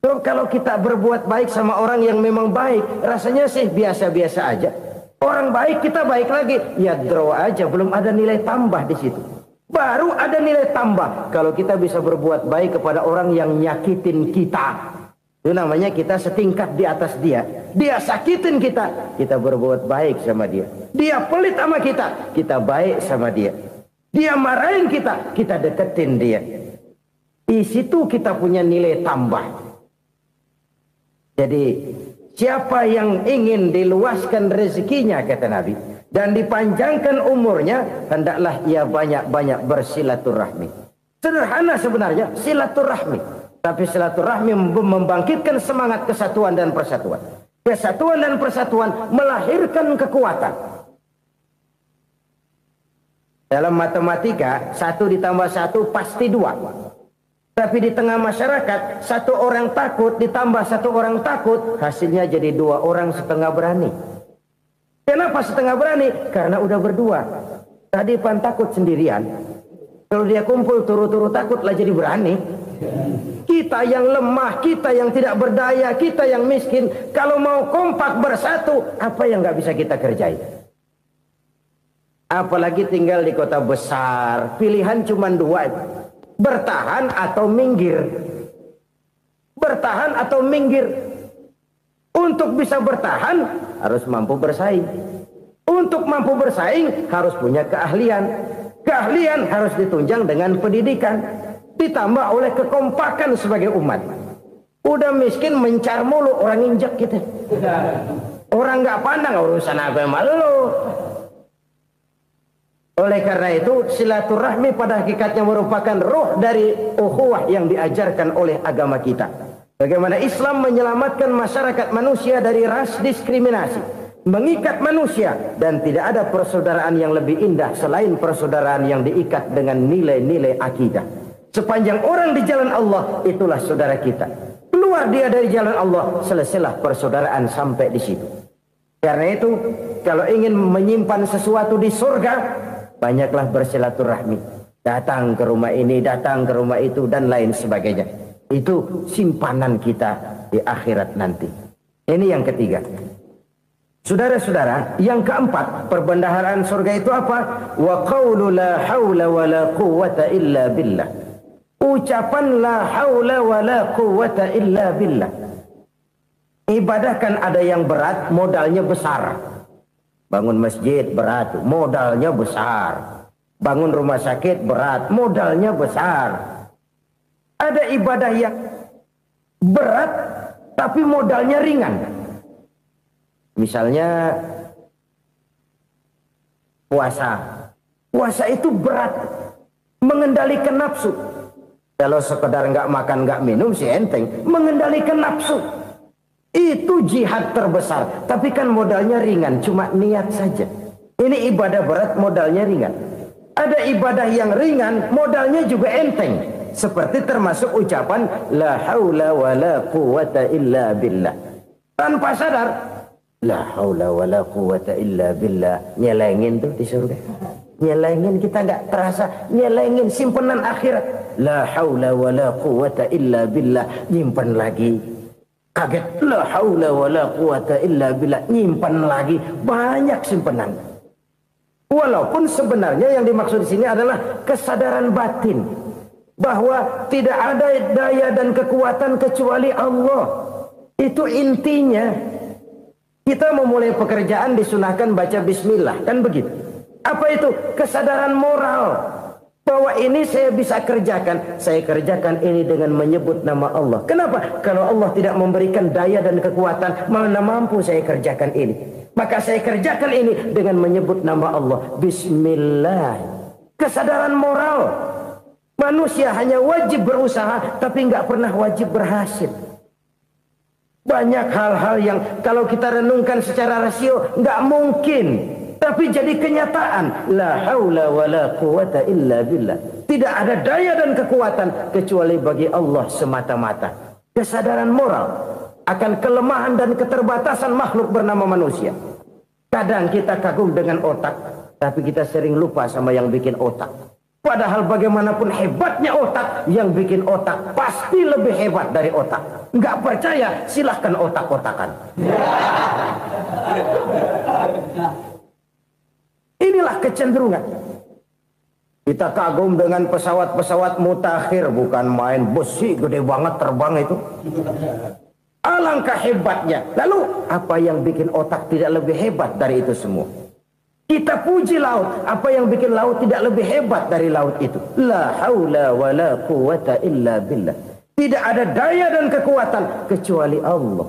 So, kalau kita berbuat baik sama orang yang memang baik, rasanya sih biasa-biasa aja. Orang baik kita baik lagi, ya draw aja, belum ada nilai tambah di situ. Baru ada nilai tambah kalau kita bisa berbuat baik kepada orang yang nyakitin kita. Itu namanya kita setingkat di atas dia. Dia sakitin kita, kita berbuat baik sama dia. Dia pelit sama kita, kita baik sama dia. Dia marahin kita, kita deketin dia. Di situ kita punya nilai tambah. Jadi siapa yang ingin diluaskan rezekinya kata Nabi dan dipanjangkan umurnya, hendaklah ia banyak-banyak bersilaturahmi. Sederhana sebenarnya silaturahmi, tapi silaturahmi membangkitkan semangat kesatuan dan persatuan. Kesatuan dan persatuan melahirkan kekuatan. Dalam matematika 1 ditambah 1 pasti 2. Tapi di tengah masyarakat, 1 orang takut ditambah 1 orang takut, hasilnya jadi 2 orang setengah berani. Kenapa setengah berani? Karena udah berdua. Tadi pan takut sendirian. Kalau dia kumpul turu-turu takutlah jadi berani. Kita yang lemah, kita yang tidak berdaya, kita yang miskin, kalau mau kompak bersatu, apa yang nggak bisa kita kerjain? Apalagi tinggal di kota besar, pilihan cuma 2. Bertahan atau minggir. Bertahan atau minggir. Untuk bisa bertahan harus mampu bersaing. Untuk mampu bersaing harus punya keahlian. Keahlian harus ditunjang dengan pendidikan. Ditambah oleh kekompakan sebagai umat. Udah miskin mencar mulu orang injak kita. Orang nggak pandang urusan apa yang malu. Oleh karena itu silaturahmi pada hakikatnya merupakan roh dari ukhuwah yang diajarkan oleh agama kita. Bagaimana Islam menyelamatkan masyarakat manusia dari ras diskriminasi, mengikat manusia, dan tidak ada persaudaraan yang lebih indah selain persaudaraan yang diikat dengan nilai-nilai akidah. Sepanjang orang di jalan Allah, itulah saudara kita. Keluar dia dari jalan Allah, selesailah persaudaraan sampai di situ. Karena itu, kalau ingin menyimpan sesuatu di surga, banyaklah bersilaturahmi. Datang ke rumah ini, datang ke rumah itu, dan lain sebagainya. Itu simpanan kita di akhirat nanti. Ini yang ketiga. Saudara-saudara, yang keempat, perbendaharaan surga itu apa? Wa qawlu la hawla wa la quwwata illa billah. Ucapan la hawla wa la quwwata illa billah. Ibadah kan ada yang berat, modalnya besar. Bangun masjid berat, modalnya besar. Bangun rumah sakit berat, modalnya besar. Ada ibadah yang berat, tapi modalnya ringan. Misalnya puasa. Puasa itu berat, mengendalikan nafsu. Kalau sekedar nggak makan, nggak minum sih enteng. Mengendalikan nafsu. Itu jihad terbesar. Tapi kan modalnya ringan, cuma niat saja. Ini ibadah berat, modalnya ringan. Ada ibadah yang ringan, modalnya juga enteng. Seperti termasuk ucapan la haula wa la quwwata illa billah. Tanpa sadar, la haula wa la quwwata illa billah. Nyelengin tuh di surga. Nyelengin, kita nggak terasa. Nyelengin simpenan akhirat. La haula wa la quwwata illa billah. Nyimpan lagi. Kaget, la haula wa la quwwata illa billah, nyimpan lagi, banyak simpanan. Walaupun sebenarnya yang dimaksud di sini adalah kesadaran batin bahwa tidak ada daya dan kekuatan kecuali Allah. Itu intinya. Kita memulai pekerjaan disunahkan baca bismillah, kan begitu. Apa itu? Kesadaran moral Bahwa ini saya bisa kerjakan. Saya kerjakan ini dengan menyebut nama Allah. Kenapa? Kalau Allah tidak memberikan daya dan kekuatan, mana mampu saya kerjakan ini. Maka saya kerjakan ini dengan menyebut nama Allah. Bismillah. Kesadaran moral. Manusia hanya wajib berusaha, tapi nggak pernah wajib berhasil. Banyak hal-hal yang kalau kita renungkan secara rasio nggak mungkin, tapi jadi kenyataan. La haula wala quwata illa billah. Tidak ada daya dan kekuatan kecuali bagi Allah semata-mata. Kesadaran moral akan kelemahan dan keterbatasan makhluk bernama manusia. Kadang kita kagum dengan otak, tapi kita sering lupa sama yang bikin otak. Padahal bagaimanapun hebatnya otak, yang bikin otak pasti lebih hebat dari otak. Nggak percaya, silahkan otak-otakan. Inilah kecenderungan. Kita kagum dengan pesawat-pesawat mutakhir, bukan main besi gede banget terbang itu. Alangkah hebatnya. Lalu apa yang bikin otak tidak lebih hebat dari itu semua? Kita puji laut. Apa yang bikin laut tidak lebih hebat dari laut itu? La haula wa la quwata illa billah. Tidak ada daya dan kekuatan kecuali Allah.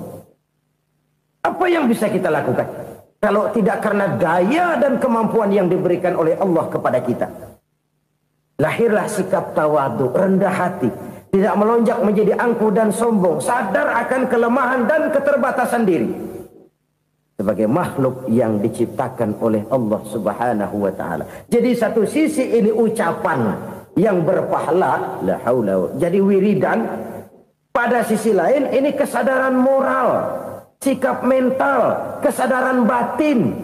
Apa yang bisa kita lakukan? Kalau tidak karena daya dan kemampuan yang diberikan oleh Allah kepada kita. Lahirlah sikap tawadu, rendah hati. Tidak melonjak menjadi angkuh dan sombong. Sadar akan kelemahan dan keterbatasan diri. Sebagai makhluk yang diciptakan oleh Allah Subhanahu wa ta'ala. Jadi satu sisi ini ucapan yang berpahala, la haula, jadi wiridan. Pada sisi lain ini kesadaran moral, sikap mental, kesadaran batin.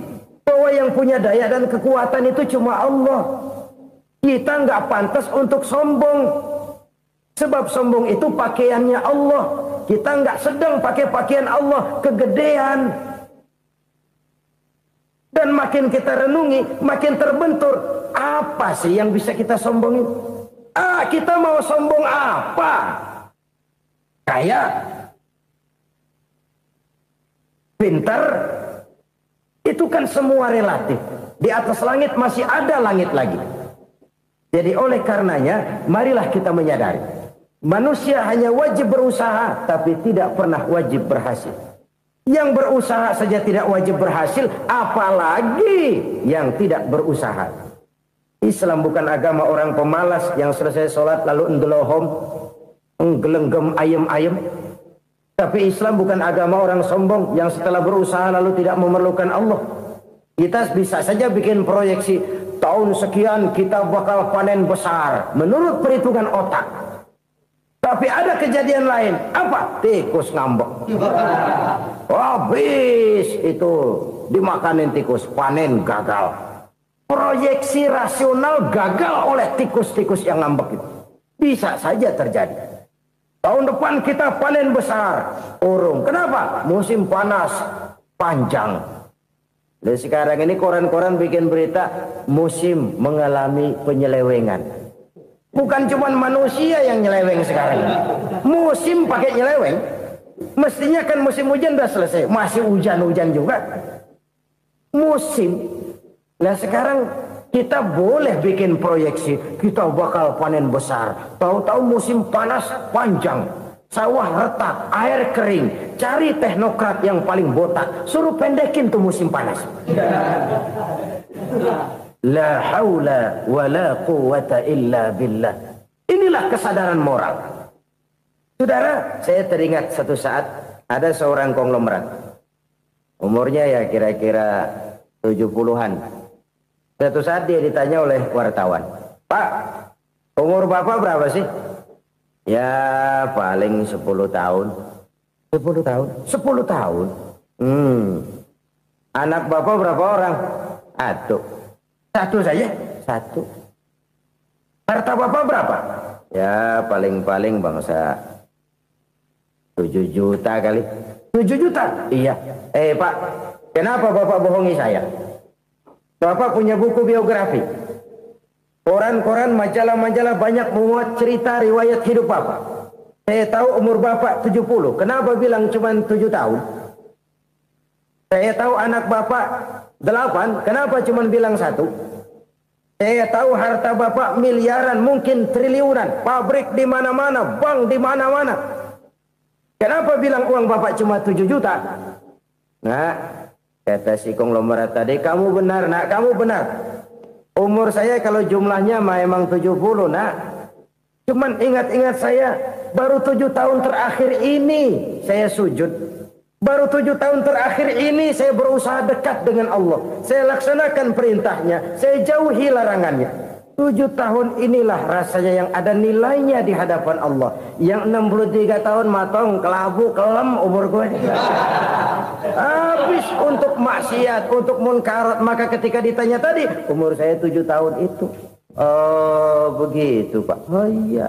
Bahwa yang punya daya dan kekuatan itu cuma Allah. Kita nggak pantas untuk sombong. Sebab sombong itu pakaiannya Allah. Kita nggak sedang pakai pakaian Allah, kegedean. Dan makin kita renungi, makin terbentur. Apa sih yang bisa kita sombongin? Kita mau sombong apa? Kaya? Pintar? Itu kan semua relatif. Di atas langit masih ada langit lagi. Jadi oleh karenanya, marilah kita menyadari. Manusia hanya wajib berusaha, tapi tidak pernah wajib berhasil. Yang berusaha saja tidak wajib berhasil, apalagi yang tidak berusaha. Islam bukan agama orang pemalas yang selesai sholat lalu endelohom, enggelenggem ayem-ayem. Tapi Islam bukan agama orang sombong yang setelah berusaha lalu tidak memerlukan Allah. Kita bisa saja bikin proyeksi, tahun sekian kita bakal panen besar menurut perhitungan otak. Tapi ada kejadian lain. Apa? Tikus ngambek. Habis itu dimakanin tikus, panen gagal. Proyeksi rasional gagal oleh tikus-tikus yang ngambek itu. Bisa saja terjadi. Tahun depan kita panen besar, urung. Kenapa? Musim panas panjang. Dan sekarang ini koran-koran bikin berita musim mengalami penyelewengan. Bukan cuma manusia yang nyeleweng sekarang. Musim pakai nyeleweng. Mestinya kan musim hujan udah selesai. Masih hujan-hujan juga. Musim. Nah sekarang kita boleh bikin proyeksi. Kita bakal panen besar. Tahu-tahu musim panas panjang. Sawah retak, air kering. Cari teknokrat yang paling botak. Suruh pendekin tuh musim panas. La haula wa la quwata illa billah. Inilah kesadaran moral. Saudara, saya teringat satu saat ada seorang konglomerat. Umurnya ya kira-kira 70-an. Satu saat dia ditanya oleh wartawan, "Pak, umur Bapak berapa sih?" "Ya paling 10 tahun." 10 tahun? 10 tahun? Anak Bapak berapa orang? Satu saja? Satu. Harta Bapak berapa? Ya paling-paling bangsa 7 juta kali. 7 juta? Iya. Pak, kenapa Bapak bohongi saya? Bapak punya buku biografi. Koran-koran, majalah-majalah banyak memuat cerita riwayat hidup Bapak. Saya tahu umur Bapak 70. Kenapa bilang cuma 7 tahun? Saya tahu anak Bapak 8. Kenapa cuma bilang 1? Saya tahu harta bapak miliaran, mungkin triliunan, pabrik di mana-mana, bank di mana-mana. Kenapa bilang uang bapak cuma 7 juta? Nah, kata si konglomerat tadi, kamu benar nak, kamu benar. Umur saya kalau jumlahnya memang 70 nak. Cuman ingat-ingat saya, baru 7 tahun terakhir ini saya sujud. Baru 7 tahun terakhir ini saya berusaha dekat dengan Allah. Saya laksanakan perintahnya, saya jauhi larangannya. 7 tahun inilah rasanya yang ada nilainya di hadapan Allah. Yang 63 tahun matong, kelabu, kelem umur gue. Habis untuk maksiat, untuk munkarat. Maka ketika ditanya tadi, umur saya 7 tahun itu. Oh begitu Pak. Oh iya.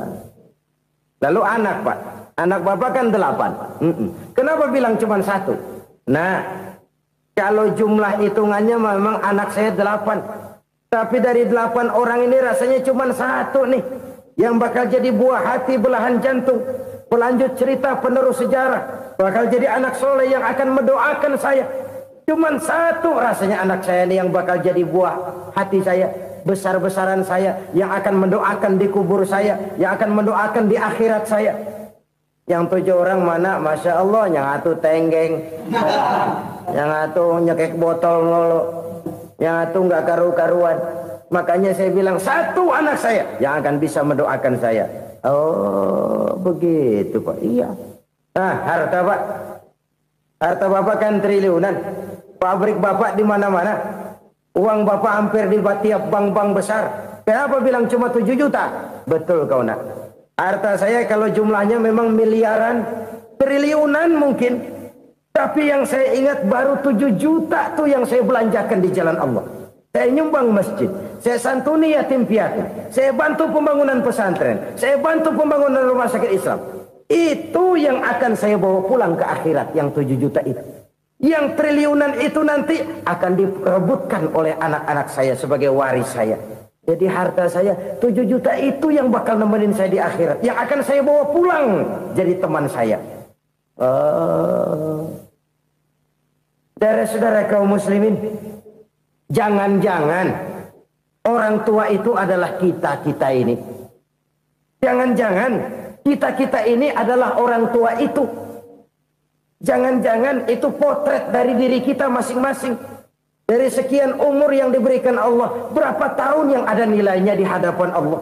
Lalu anak Pak. Anak bapak kan 8. Kenapa bilang cuma 1? Nah, kalau jumlah hitungannya memang anak saya 8. Tapi dari 8 orang ini rasanya cuma 1 nih. Yang bakal jadi buah hati, belahan jantung. Pelanjut cerita, penerus sejarah. Bakal jadi anak soleh yang akan mendoakan saya. Cuma 1 rasanya anak saya ini yang bakal jadi buah hati saya. Besar-besaran saya. Yang akan mendoakan di kubur saya. Yang akan mendoakan di akhirat saya. Yang 7 orang mana, Masya Allah, yang atu tenggeng, yang atu nyekek botol ngolo, yang atu nggak karu-karuan. Makanya saya bilang 1 anak saya yang akan bisa mendoakan saya. Oh begitu Pak. Iya. Nah harta Pak, harta bapak kan triliunan, pabrik bapak di mana-mana, uang bapak hampir di tiap bank-bank besar. Kenapa bilang cuma 7 juta? Betul kau nak. Harta saya kalau jumlahnya memang miliaran, triliunan mungkin. Tapi yang saya ingat baru 7 juta tuh yang saya belanjakan di jalan Allah. Saya nyumbang masjid, saya santuni yatim piatu, saya bantu pembangunan pesantren, saya bantu pembangunan rumah sakit Islam. Itu yang akan saya bawa pulang ke akhirat, yang 7 juta itu. Yang triliunan itu nanti akan diperebutkan oleh anak-anak saya sebagai waris saya. Jadi harta saya 7 juta itu yang bakal nemenin saya di akhirat. Yang akan saya bawa pulang jadi teman saya. Saudara-saudara kaum muslimin, jangan-jangan orang tua itu adalah kita-kita ini. Jangan-jangan kita-kita ini adalah orang tua itu. Jangan-jangan itu potret dari diri kita masing-masing. Dari sekian umur yang diberikan Allah, berapa tahun yang ada nilainya di hadapan Allah?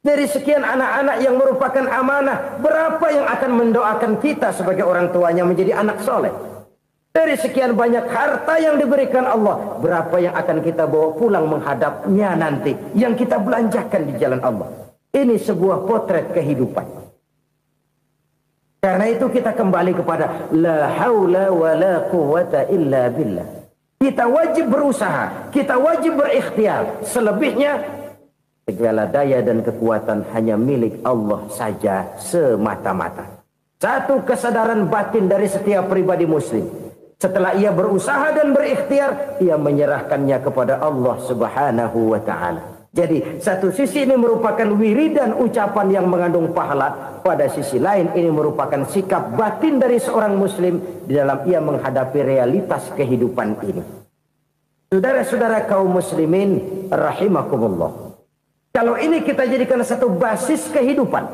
Dari sekian anak-anak yang merupakan amanah, berapa yang akan mendoakan kita sebagai orang tuanya menjadi anak soleh? Dari sekian banyak harta yang diberikan Allah, berapa yang akan kita bawa pulang menghadapnya nanti, yang kita belanjakan di jalan Allah? Ini sebuah potret kehidupan. Karena itu kita kembali kepada la haula wa la quwata illa billah. Kita wajib berusaha, kita wajib berikhtiar. Selebihnya, segala daya dan kekuatan hanya milik Allah saja semata-mata. Satu kesadaran batin dari setiap pribadi muslim. Setelah ia berusaha dan berikhtiar, ia menyerahkannya kepada Allah Subhanahu wa ta'ala. Jadi, satu sisi ini merupakan wiridan ucapan yang mengandung pahala. Pada sisi lain, ini merupakan sikap batin dari seorang muslim di dalam ia menghadapi realitas kehidupan ini. Saudara-saudara kaum muslimin rahimakumullah. Kalau ini kita jadikan satu basis kehidupan,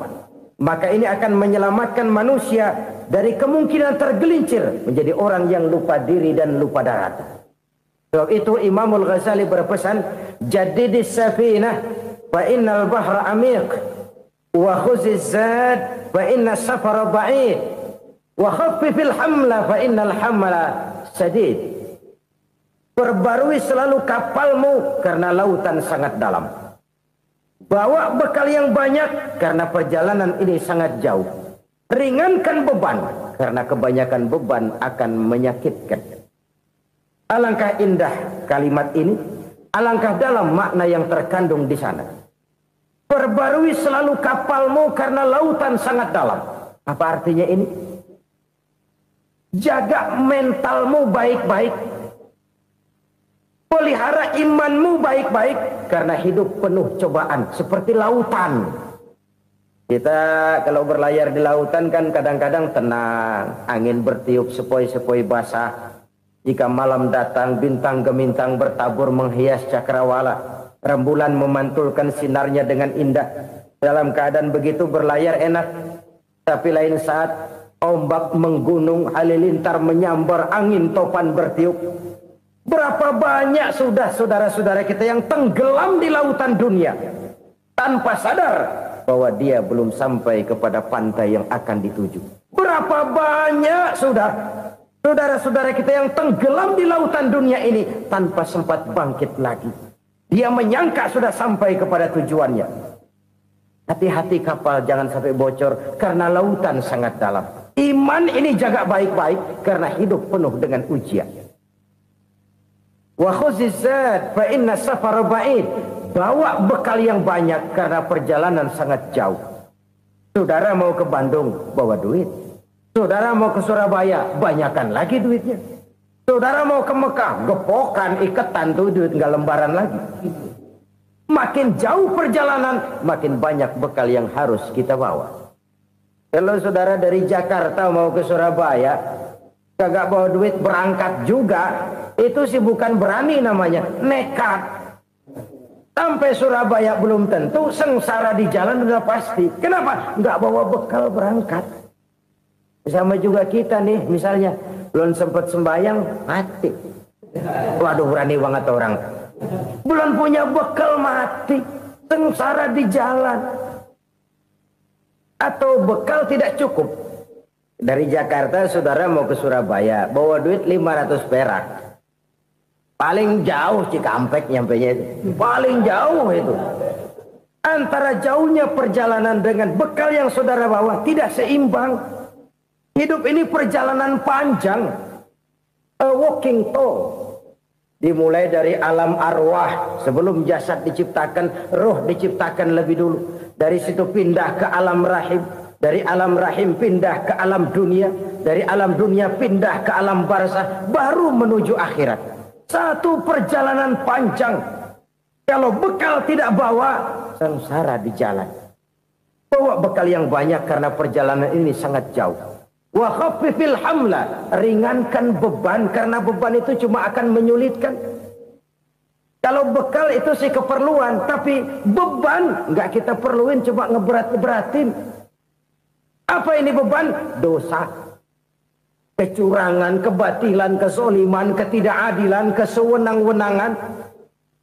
maka ini akan menyelamatkan manusia dari kemungkinan tergelincir menjadi orang yang lupa diri dan lupa darat. Sebab itu Imamul Ghazali berpesan, jadidis safinah fa innal bahra amiq wa khuziz zad fa inna safara ba'id wa khaffifil hamla fa innal hamla sadid. Perbarui selalu kapalmu karena lautan sangat dalam. Bawa bekal yang banyak karena perjalanan ini sangat jauh. Ringankan beban karena kebanyakan beban akan menyakitkan. Alangkah indah kalimat ini, alangkah dalam makna yang terkandung di sana. Perbarui selalu kapalmu karena lautan sangat dalam. Apa artinya ini? Jaga mentalmu baik-baik. Pelihara imanmu baik-baik karena hidup penuh cobaan seperti lautan. Kita kalau berlayar di lautan kan kadang-kadang tenang, angin bertiup sepoi-sepoi basah. Jika malam datang bintang gemintang bertabur menghias cakrawala. Rembulan memantulkan sinarnya dengan indah. Dalam keadaan begitu berlayar enak. Tapi lain saat ombak menggunung, halilintar menyambar, angin topan bertiup. Berapa banyak sudah saudara-saudara kita yang tenggelam di lautan dunia tanpa sadar bahwa dia belum sampai kepada pantai yang akan dituju. Berapa banyak sudah saudara-saudara kita yang tenggelam di lautan dunia ini tanpa sempat bangkit lagi. Dia menyangka sudah sampai kepada tujuannya. Hati-hati kapal jangan sampai bocor karena lautan sangat dalam. Iman ini jaga baik-baik karena hidup penuh dengan ujian. Wa khuzizat fa inna safar ba'id. Bawa bekal yang banyak karena perjalanan sangat jauh. Saudara mau ke Bandung, bawa duit. Saudara mau ke Surabaya, banyakan lagi duitnya. Saudara mau ke Mekah, gepokan, iketan tuh duit nggak lembaran lagi. Makin jauh perjalanan, makin banyak bekal yang harus kita bawa. Kalau saudara dari Jakarta mau ke Surabaya, kagak bawa duit berangkat juga, itu sih bukan berani namanya, nekat. Sampai Surabaya belum tentu, sengsara di jalan udah pasti. Kenapa? Nggak bawa bekal berangkat. Sama juga kita nih, misalnya belum sempat sembahyang, mati. Waduh, berani banget orang. Belum punya bekal, mati. Sengsara di jalan. Atau bekal tidak cukup. Dari Jakarta saudara mau ke Surabaya, bawa duit 500 perak. Paling jauh Cikampek nyampenya itu. Paling jauh itu. Antara jauhnya perjalanan dengan bekal yang saudara bawa tidak seimbang. Hidup ini perjalanan panjang. A walking tour. Dimulai dari alam arwah. Sebelum jasad diciptakan, roh diciptakan lebih dulu. Dari situ pindah ke alam rahim. Dari alam rahim pindah ke alam dunia. Dari alam dunia pindah ke alam barzah. Baru menuju akhirat. Satu perjalanan panjang. Kalau bekal tidak bawa, sengsara di jalan. Bawa bekal yang banyak karena perjalanan ini sangat jauh. Wa khaffifil hamla, ringankan beban karena beban itu cuma akan menyulitkan. Kalau bekal itu sih keperluan, tapi beban nggak kita perluin, cuma ngeberat-beratin. Apa ini beban? Dosa, kecurangan, kebatilan, kezoliman, ketidakadilan, kesewenang-wenangan.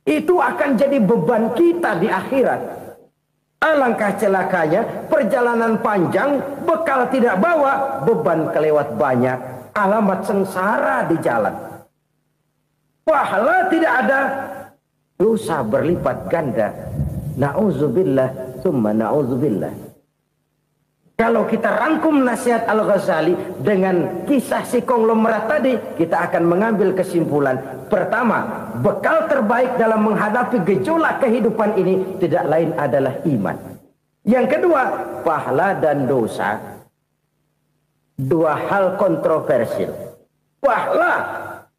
Itu akan jadi beban kita di akhirat. Alangkah celakanya, perjalanan panjang, bekal tidak bawa, beban kelewat banyak, alamat sengsara di jalan. Pahala tidak ada, dosa berlipat ganda. Na'udzubillah, summa na'udzubillah. Kalau kita rangkum nasihat Al-Ghazali dengan kisah si konglomerat tadi, kita akan mengambil kesimpulan. Pertama, bekal terbaik dalam menghadapi gejolak kehidupan ini tidak lain adalah iman. Yang kedua, pahala dan dosa. Dua hal kontroversial. Pahala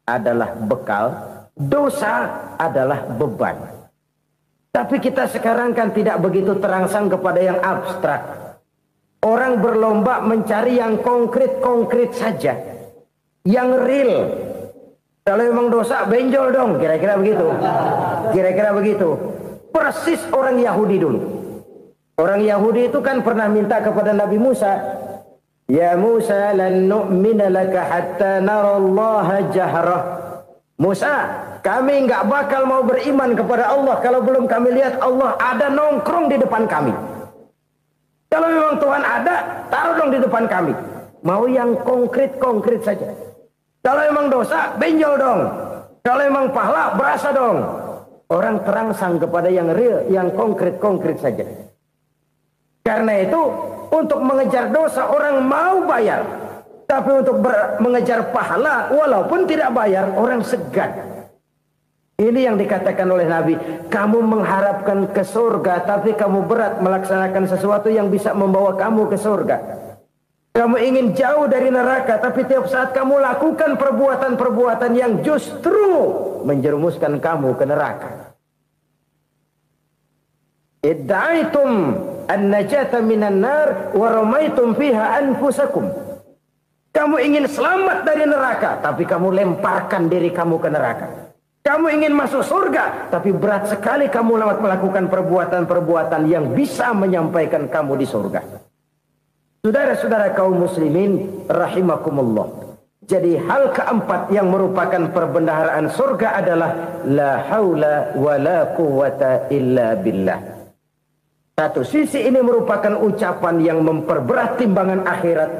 adalah bekal, dosa adalah beban. Tapi kita sekarang kan tidak begitu terangsang kepada yang abstrak. Orang berlomba mencari yang konkret-konkret saja. Yang real. Kalau memang dosa, benjol dong. Kira-kira begitu. Kira-kira begitu. Persis orang Yahudi dulu. Orang Yahudi itu kan pernah minta kepada Nabi Musa. Ya Musa, lan nu'mina laka hatta narallaha jahrah. Musa, kami nggak bakal mau beriman kepada Allah kalau belum kami lihat Allah ada nongkrong di depan kami. Kalau memang Tuhan ada, taruh dong di depan kami. Mau yang konkret-konkret saja. Kalau memang dosa, benjol dong. Kalau memang pahala, berasa dong. Orang terangsang kepada yang real, yang konkret-konkret saja. Karena itu, untuk mengejar dosa, orang mau bayar. Tapi untuk mengejar pahala, walaupun tidak bayar, orang segan. Ini yang dikatakan oleh Nabi, kamu mengharapkan ke surga, tapi kamu berat melaksanakan sesuatu yang bisa membawa kamu ke surga. Kamu ingin jauh dari neraka, tapi tiap saat kamu lakukan perbuatan-perbuatan yang justru menjerumuskan kamu ke neraka. Idda'aitum an-najata minan nar wa ramaitum fiha anfusakum. Kamu ingin selamat dari neraka, tapi kamu lemparkan diri kamu ke neraka. Kamu ingin masuk surga, tapi berat sekali kamu melakukan perbuatan-perbuatan yang bisa menyampaikan kamu di surga. Saudara-saudara kaum muslimin rahimakumullah. Jadi hal keempat yang merupakan perbendaharaan surga adalah la haula wa la quwata illa billah. Satu sisi ini merupakan ucapan yang memperberat timbangan akhirat.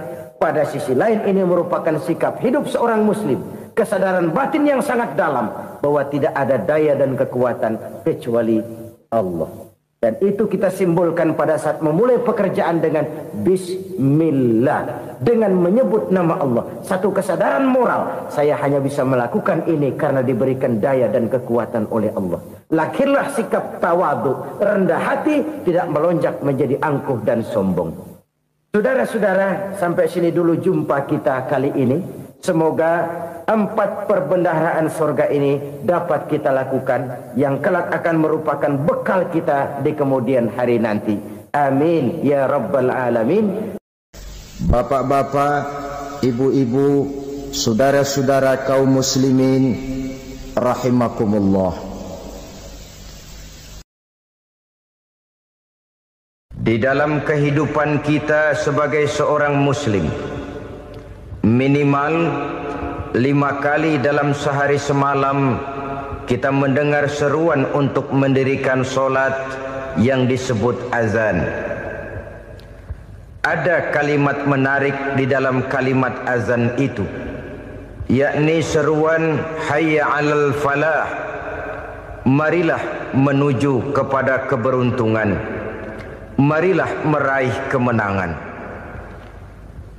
Pada sisi lain ini merupakan sikap hidup seorang muslim. Kesadaran batin yang sangat dalam bahwa tidak ada daya dan kekuatan kecuali Allah. Dan itu kita simbolkan pada saat memulai pekerjaan dengan Bismillah. Dengan menyebut nama Allah. Satu kesadaran moral. Saya hanya bisa melakukan ini karena diberikan daya dan kekuatan oleh Allah. Lahirlah sikap tawadu, rendah hati, tidak melonjak menjadi angkuh dan sombong. Saudara-saudara, sampai sini dulu jumpa kita kali ini. Semoga 4 perbendaharaan surga ini dapat kita lakukan, yang kelak akan merupakan bekal kita di kemudian hari nanti. Amin ya rabbal alamin. Bapak-bapak, ibu-ibu, saudara-saudara kaum muslimin rahimakumullah. Di dalam kehidupan kita sebagai seorang muslim, minimal 5 kali dalam sehari semalam kita mendengar seruan untuk mendirikan solat yang disebut azan. Ada kalimat menarik di dalam kalimat azan itu, yakni seruan hayya 'alal falah, marilah menuju kepada keberuntungan, marilah meraih kemenangan.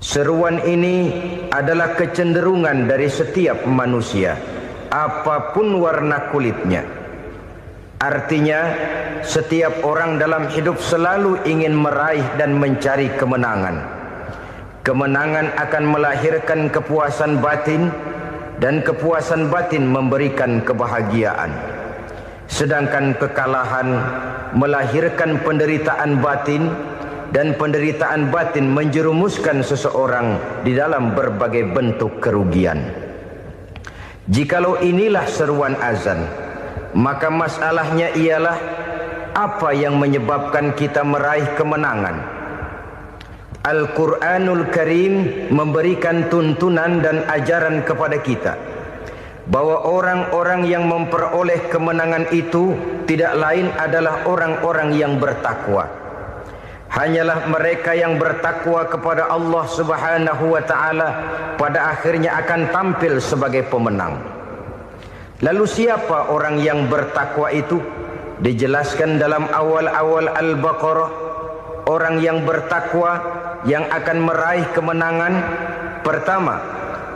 Seruan ini adalah kecenderungan dari setiap manusia, apapun warna kulitnya. Artinya, setiap orang dalam hidup selalu ingin meraih dan mencari kemenangan. Kemenangan akan melahirkan kepuasan batin, dan kepuasan batin memberikan kebahagiaan. Sedangkan kekalahan melahirkan penderitaan batin, dan penderitaan batin menjerumuskan seseorang di dalam berbagai bentuk kerugian. Jikalau inilah seruan azan, maka masalahnya ialah apa yang menyebabkan kita meraih kemenangan. Al-Quranul Karim memberikan tuntunan dan ajaran kepada kita bahwa orang-orang yang memperoleh kemenangan itu tidak lain adalah orang-orang yang bertakwa. Hanyalah mereka yang bertakwa kepada Allah Subhanahu wa ta'ala pada akhirnya akan tampil sebagai pemenang. Lalu siapa orang yang bertakwa itu? Dijelaskan dalam awal-awal Al-Baqarah, orang yang bertakwa yang akan meraih kemenangan. Pertama,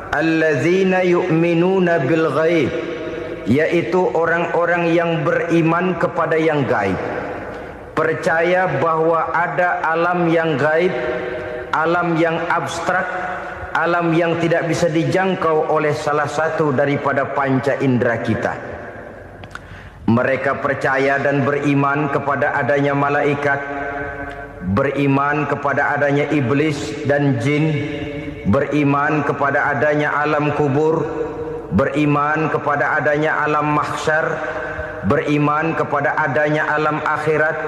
allazina yu'minuna bil ghaib, yaitu orang-orang yang beriman kepada yang gaib. Percaya bahwa ada alam yang gaib, alam yang abstrak, alam yang tidak bisa dijangkau oleh salah satu daripada panca indera kita. Mereka percaya dan beriman kepada adanya malaikat, beriman kepada adanya iblis dan jin, beriman kepada adanya alam kubur, beriman kepada adanya alam mahsyar, beriman kepada adanya alam akhirat,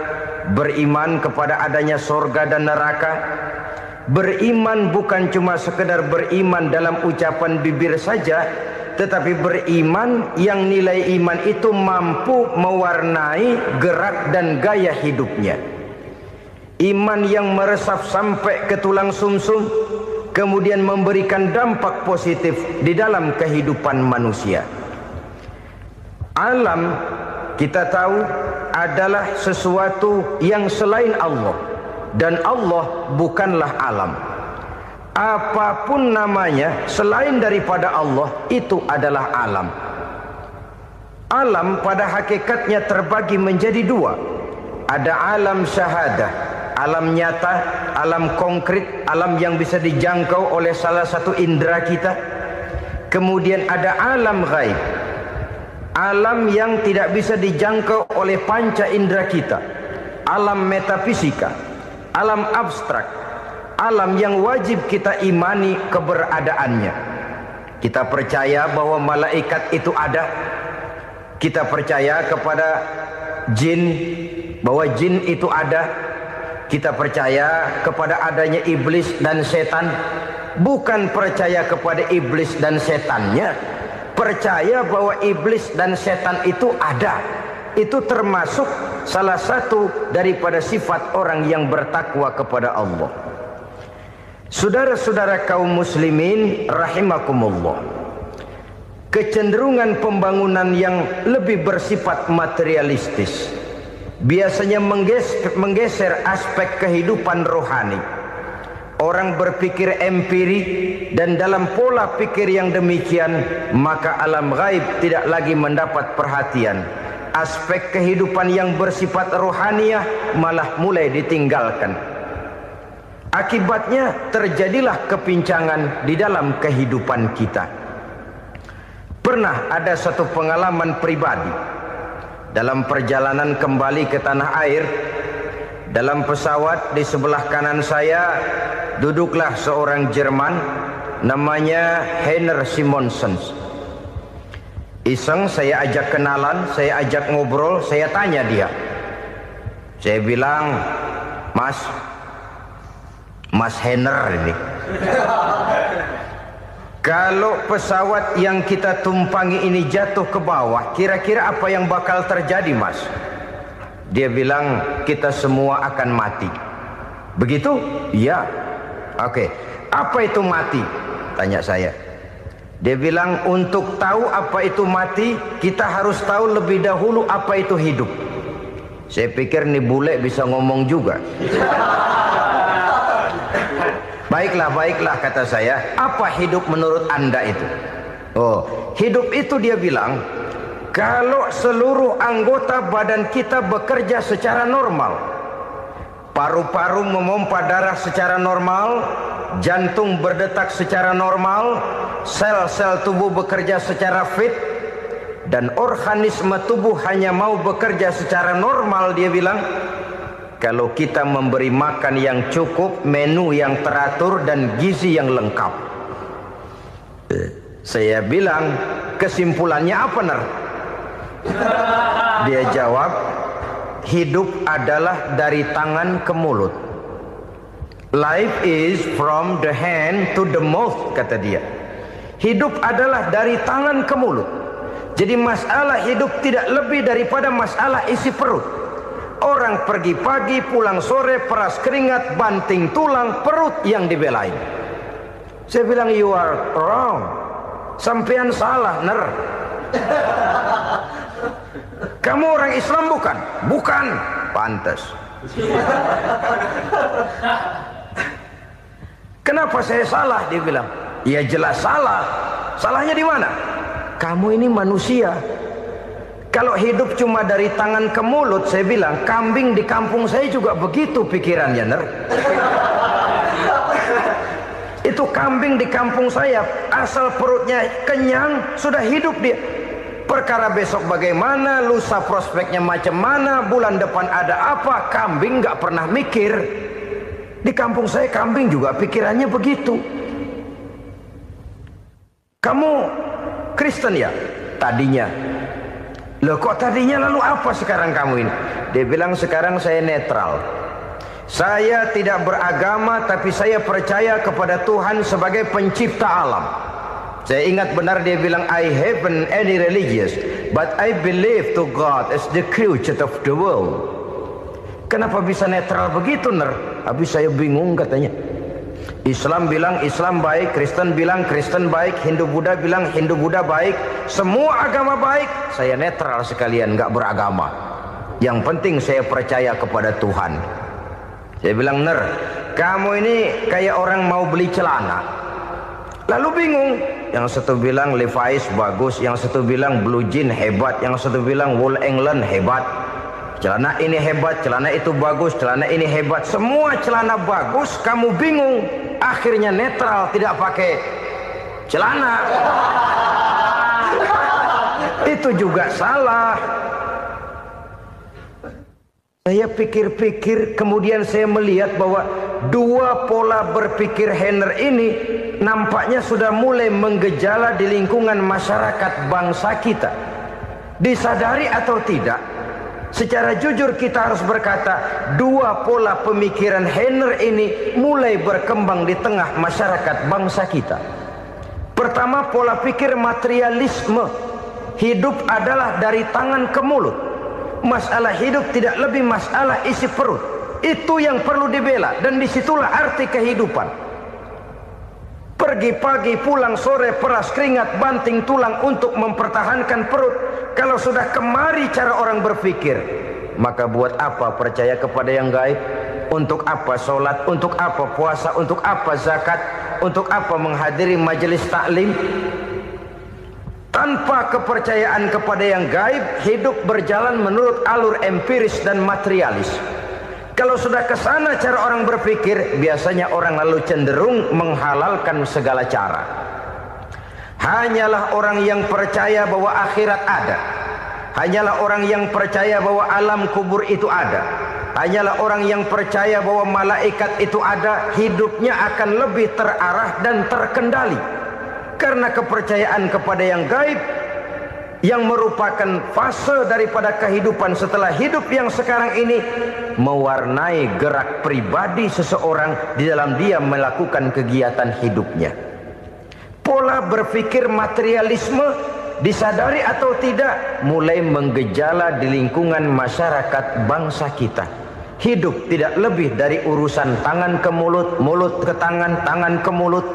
beriman kepada adanya surga dan neraka. Beriman bukan cuma sekedar beriman dalam ucapan bibir saja, tetapi beriman yang nilai iman itu mampu mewarnai gerak dan gaya hidupnya. Iman yang meresap sampai ke tulang sumsum, kemudian memberikan dampak positif di dalam kehidupan manusia. Alam, kita tahu, adalah sesuatu yang selain Allah, dan Allah bukanlah alam. Apapun namanya selain daripada Allah, itu adalah alam. Alam pada hakikatnya terbagi menjadi 2. Ada alam syahadah, alam nyata, alam konkret, alam yang bisa dijangkau oleh salah satu indera kita. Kemudian ada alam ghaib, alam yang tidak bisa dijangkau oleh panca indera kita, alam metafisika, alam abstrak, alam yang wajib kita imani keberadaannya. Kita percaya bahwa malaikat itu ada, Kita percaya kepada jin, bahwa jin itu ada. Kita percaya kepada adanya iblis dan setan. Bukan percaya kepada iblis dan setannya, percaya bahwa iblis dan setan itu ada. Itu termasuk salah satu daripada sifat orang yang bertakwa kepada Allah. Saudara-saudara kaum muslimin rahimakumullah, kecenderungan pembangunan yang lebih bersifat materialistis biasanya menggeser aspek kehidupan rohani. Orang berpikir empiri, dan dalam pola pikir yang demikian maka alam gaib tidak lagi mendapat perhatian. Aspek kehidupan yang bersifat rohaniah malah mulai ditinggalkan. Akibatnya terjadilah kepincangan di dalam kehidupan kita. Pernah ada satu pengalaman pribadi dalam perjalanan kembali ke tanah air. Dalam pesawat di sebelah kanan saya duduklah seorang Jerman namanya Heiner Simonsen. Iseng saya ajak kenalan, saya ajak ngobrol, saya tanya dia. Saya bilang, Mas Heiner ini, kalau pesawat yang kita tumpangi ini jatuh ke bawah, kira-kira apa yang bakal terjadi, Mas? Dia bilang, kita semua akan mati. Begitu? Iya. Oke. Apa itu mati? Tanya saya. Dia bilang, untuk tahu apa itu mati, kita harus tahu lebih dahulu apa itu hidup. Saya pikir nih bule bisa ngomong juga. Baiklah kata saya. Apa hidup menurut Anda itu? Oh, hidup itu dia bilang, kalau seluruh anggota badan kita bekerja secara normal, paru-paru memompa darah secara normal, jantung berdetak secara normal, sel-sel tubuh bekerja secara fit, dan organisme tubuh hanya mau bekerja secara normal, dia bilang, kalau kita memberi makan yang cukup, menu yang teratur, dan gizi yang lengkap. Saya bilang, kesimpulannya apa, Ner? Dia jawab, hidup adalah dari tangan ke mulut. Life is from the hand to the mouth, kata dia. Hidup adalah dari tangan ke mulut. Jadi masalah hidup tidak lebih daripada masalah isi perut. Orang pergi pagi, pulang sore, peras keringat, banting tulang, perut yang dibelain. Saya bilang, you are wrong. Sampean salah, Ner. Kamu orang Islam bukan? Bukan. Pantas. Kenapa saya salah? Dia bilang, ya jelas salah. Salahnya di mana? Kamu ini manusia. Kalau hidup cuma dari tangan ke mulut, saya bilang, kambing di kampung saya juga begitu pikirannya, Ner. Itu kambing di kampung saya, asal perutnya kenyang, sudah hidup dia. Perkara besok bagaimana, lusa prospeknya macam mana, bulan depan ada apa, kambing nggak pernah mikir. Di kampung saya kambing juga pikirannya begitu. Kamu Kristen ya? Tadinya. Loh kok tadinya, lalu apa sekarang kamu ini? Dia bilang, sekarang saya netral. Saya tidak beragama, tapi saya percaya kepada Tuhan sebagai pencipta alam. Saya ingat benar dia bilang, I haven't any religious, but I believe to God as the creator of the world. Kenapa bisa netral begitu, Ner? Habis saya bingung katanya. Islam bilang Islam baik, Kristen bilang Kristen baik, Hindu Buddha bilang Hindu Buddha baik, semua agama baik. Saya netral sekalian, nggak beragama. Yang penting saya percaya kepada Tuhan. Saya bilang, Ner, kamu ini kayak orang mau beli celana, lalu bingung. Yang satu bilang Levi's bagus, yang satu bilang Blue Jean hebat, yang satu bilang Wool England hebat. Celana ini hebat, celana itu bagus, celana ini hebat. Semua celana bagus, kamu bingung. Akhirnya netral, tidak pakai celana. Itu juga salah. Saya pikir-pikir, kemudian saya melihat bahwa dua pola berpikir Heiner ini nampaknya sudah mulai menggejala di lingkungan masyarakat bangsa kita. Disadari atau tidak, secara jujur kita harus berkata, dua pola pemikiran Heiner ini mulai berkembang di tengah masyarakat bangsa kita. Pertama, pola pikir materialisme. Hidup adalah dari tangan ke mulut. Masalah hidup tidak lebih masalah isi perut. Itu yang perlu dibela, dan disitulah arti kehidupan. Pergi pagi, pulang sore, peras keringat, banting tulang untuk mempertahankan perut. Kalau sudah kemari cara orang berpikir, maka buat apa percaya kepada yang gaib? Untuk apa sholat? Untuk apa puasa? Untuk apa zakat? Untuk apa menghadiri majelis taklim? Tanpa kepercayaan kepada yang gaib, hidup berjalan menurut alur empiris dan materialis. Kalau sudah ke sana cara orang berpikir, biasanya orang lalu cenderung menghalalkan segala cara. Hanyalah orang yang percaya bahwa akhirat ada. Hanyalah orang yang percaya bahwa alam kubur itu ada. Hanyalah orang yang percaya bahwa malaikat itu ada, hidupnya akan lebih terarah dan terkendali. Karena kepercayaan kepada yang gaib, yang merupakan fase daripada kehidupan setelah hidup yang sekarang ini, mewarnai gerak pribadi seseorang di dalam dia melakukan kegiatan hidupnya. Pola berpikir materialisme, disadari atau tidak, mulai menggejala di lingkungan masyarakat bangsa kita. Hidup tidak lebih dari urusan tangan ke mulut, mulut ke tangan, tangan ke mulut.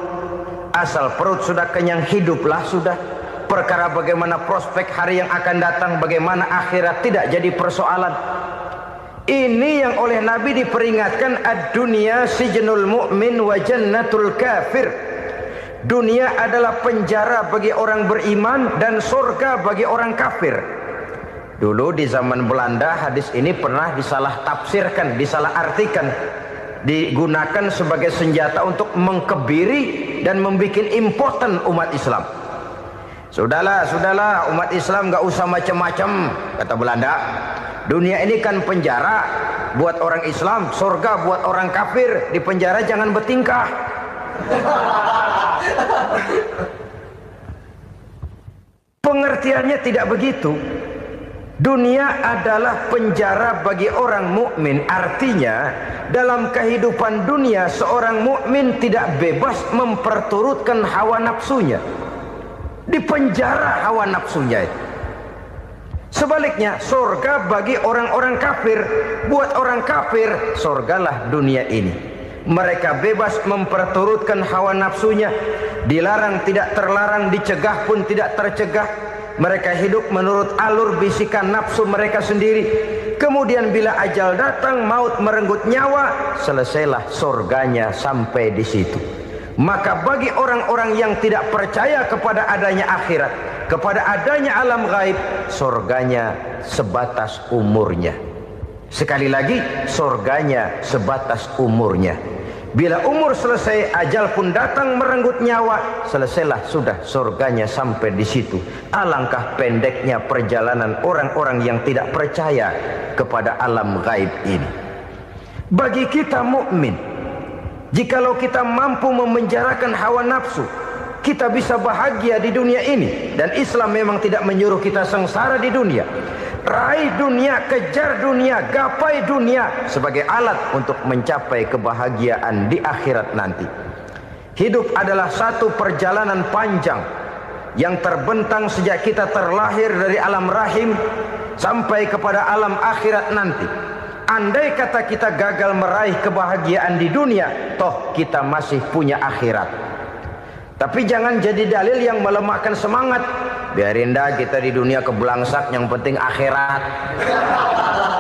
Asal perut sudah kenyang, hiduplah sudah. Perkara bagaimana prospek hari yang akan datang, bagaimana akhirat, tidak jadi persoalan. Ini yang oleh Nabi diperingatkan, ad-dunya sijnul mu'min wa jannatul kafir. Dunia adalah penjara bagi orang beriman dan surga bagi orang kafir. Dulu di zaman Belanda hadis ini pernah disalah tafsirkan, disalah artikan, digunakan sebagai senjata untuk mengkebiri dan membuat impoten umat Islam. Sudahlah, umat Islam gak usah macam-macam, kata Belanda. Dunia ini kan penjara buat orang Islam, surga buat orang kafir. Di penjara jangan bertingkah. Pengertiannya tidak begitu. Dunia adalah penjara bagi orang mukmin. Artinya dalam kehidupan dunia seorang mukmin tidak bebas memperturutkan hawa nafsunya. Di penjara hawa nafsunya itu. Sebaliknya, surga bagi orang-orang kafir. Buat orang kafir, surgalah dunia ini. Mereka bebas memperturutkan hawa nafsunya. Dilarang tidak terlarang, dicegah pun tidak tercegah. Mereka hidup menurut alur bisikan nafsu mereka sendiri. Kemudian bila ajal datang, maut merenggut nyawa, selesailah surganya sampai di situ. Maka bagi orang-orang yang tidak percaya kepada adanya akhirat, kepada adanya alam gaib, surganya sebatas umurnya. Sekali lagi, surganya sebatas umurnya. Bila umur selesai, ajal pun datang merenggut nyawa, selesailah sudah surganya sampai di situ. Alangkah pendeknya perjalanan orang-orang yang tidak percaya kepada alam gaib ini. Bagi kita mukmin, jikalau kita mampu memenjarakan hawa nafsu, kita bisa bahagia di dunia ini. Dan Islam memang tidak menyuruh kita sengsara di dunia. Raih dunia, kejar dunia, gapai dunia sebagai alat untuk mencapai kebahagiaan di akhirat nanti. Hidup adalah satu perjalanan panjang yang terbentang sejak kita terlahir dari alam rahim sampai kepada alam akhirat nanti. Andai kata kita gagal meraih kebahagiaan di dunia, toh kita masih punya akhirat. Tapi jangan jadi dalil yang melemahkan semangat. Biarin dah kita di dunia kebelangsak, yang penting akhirat.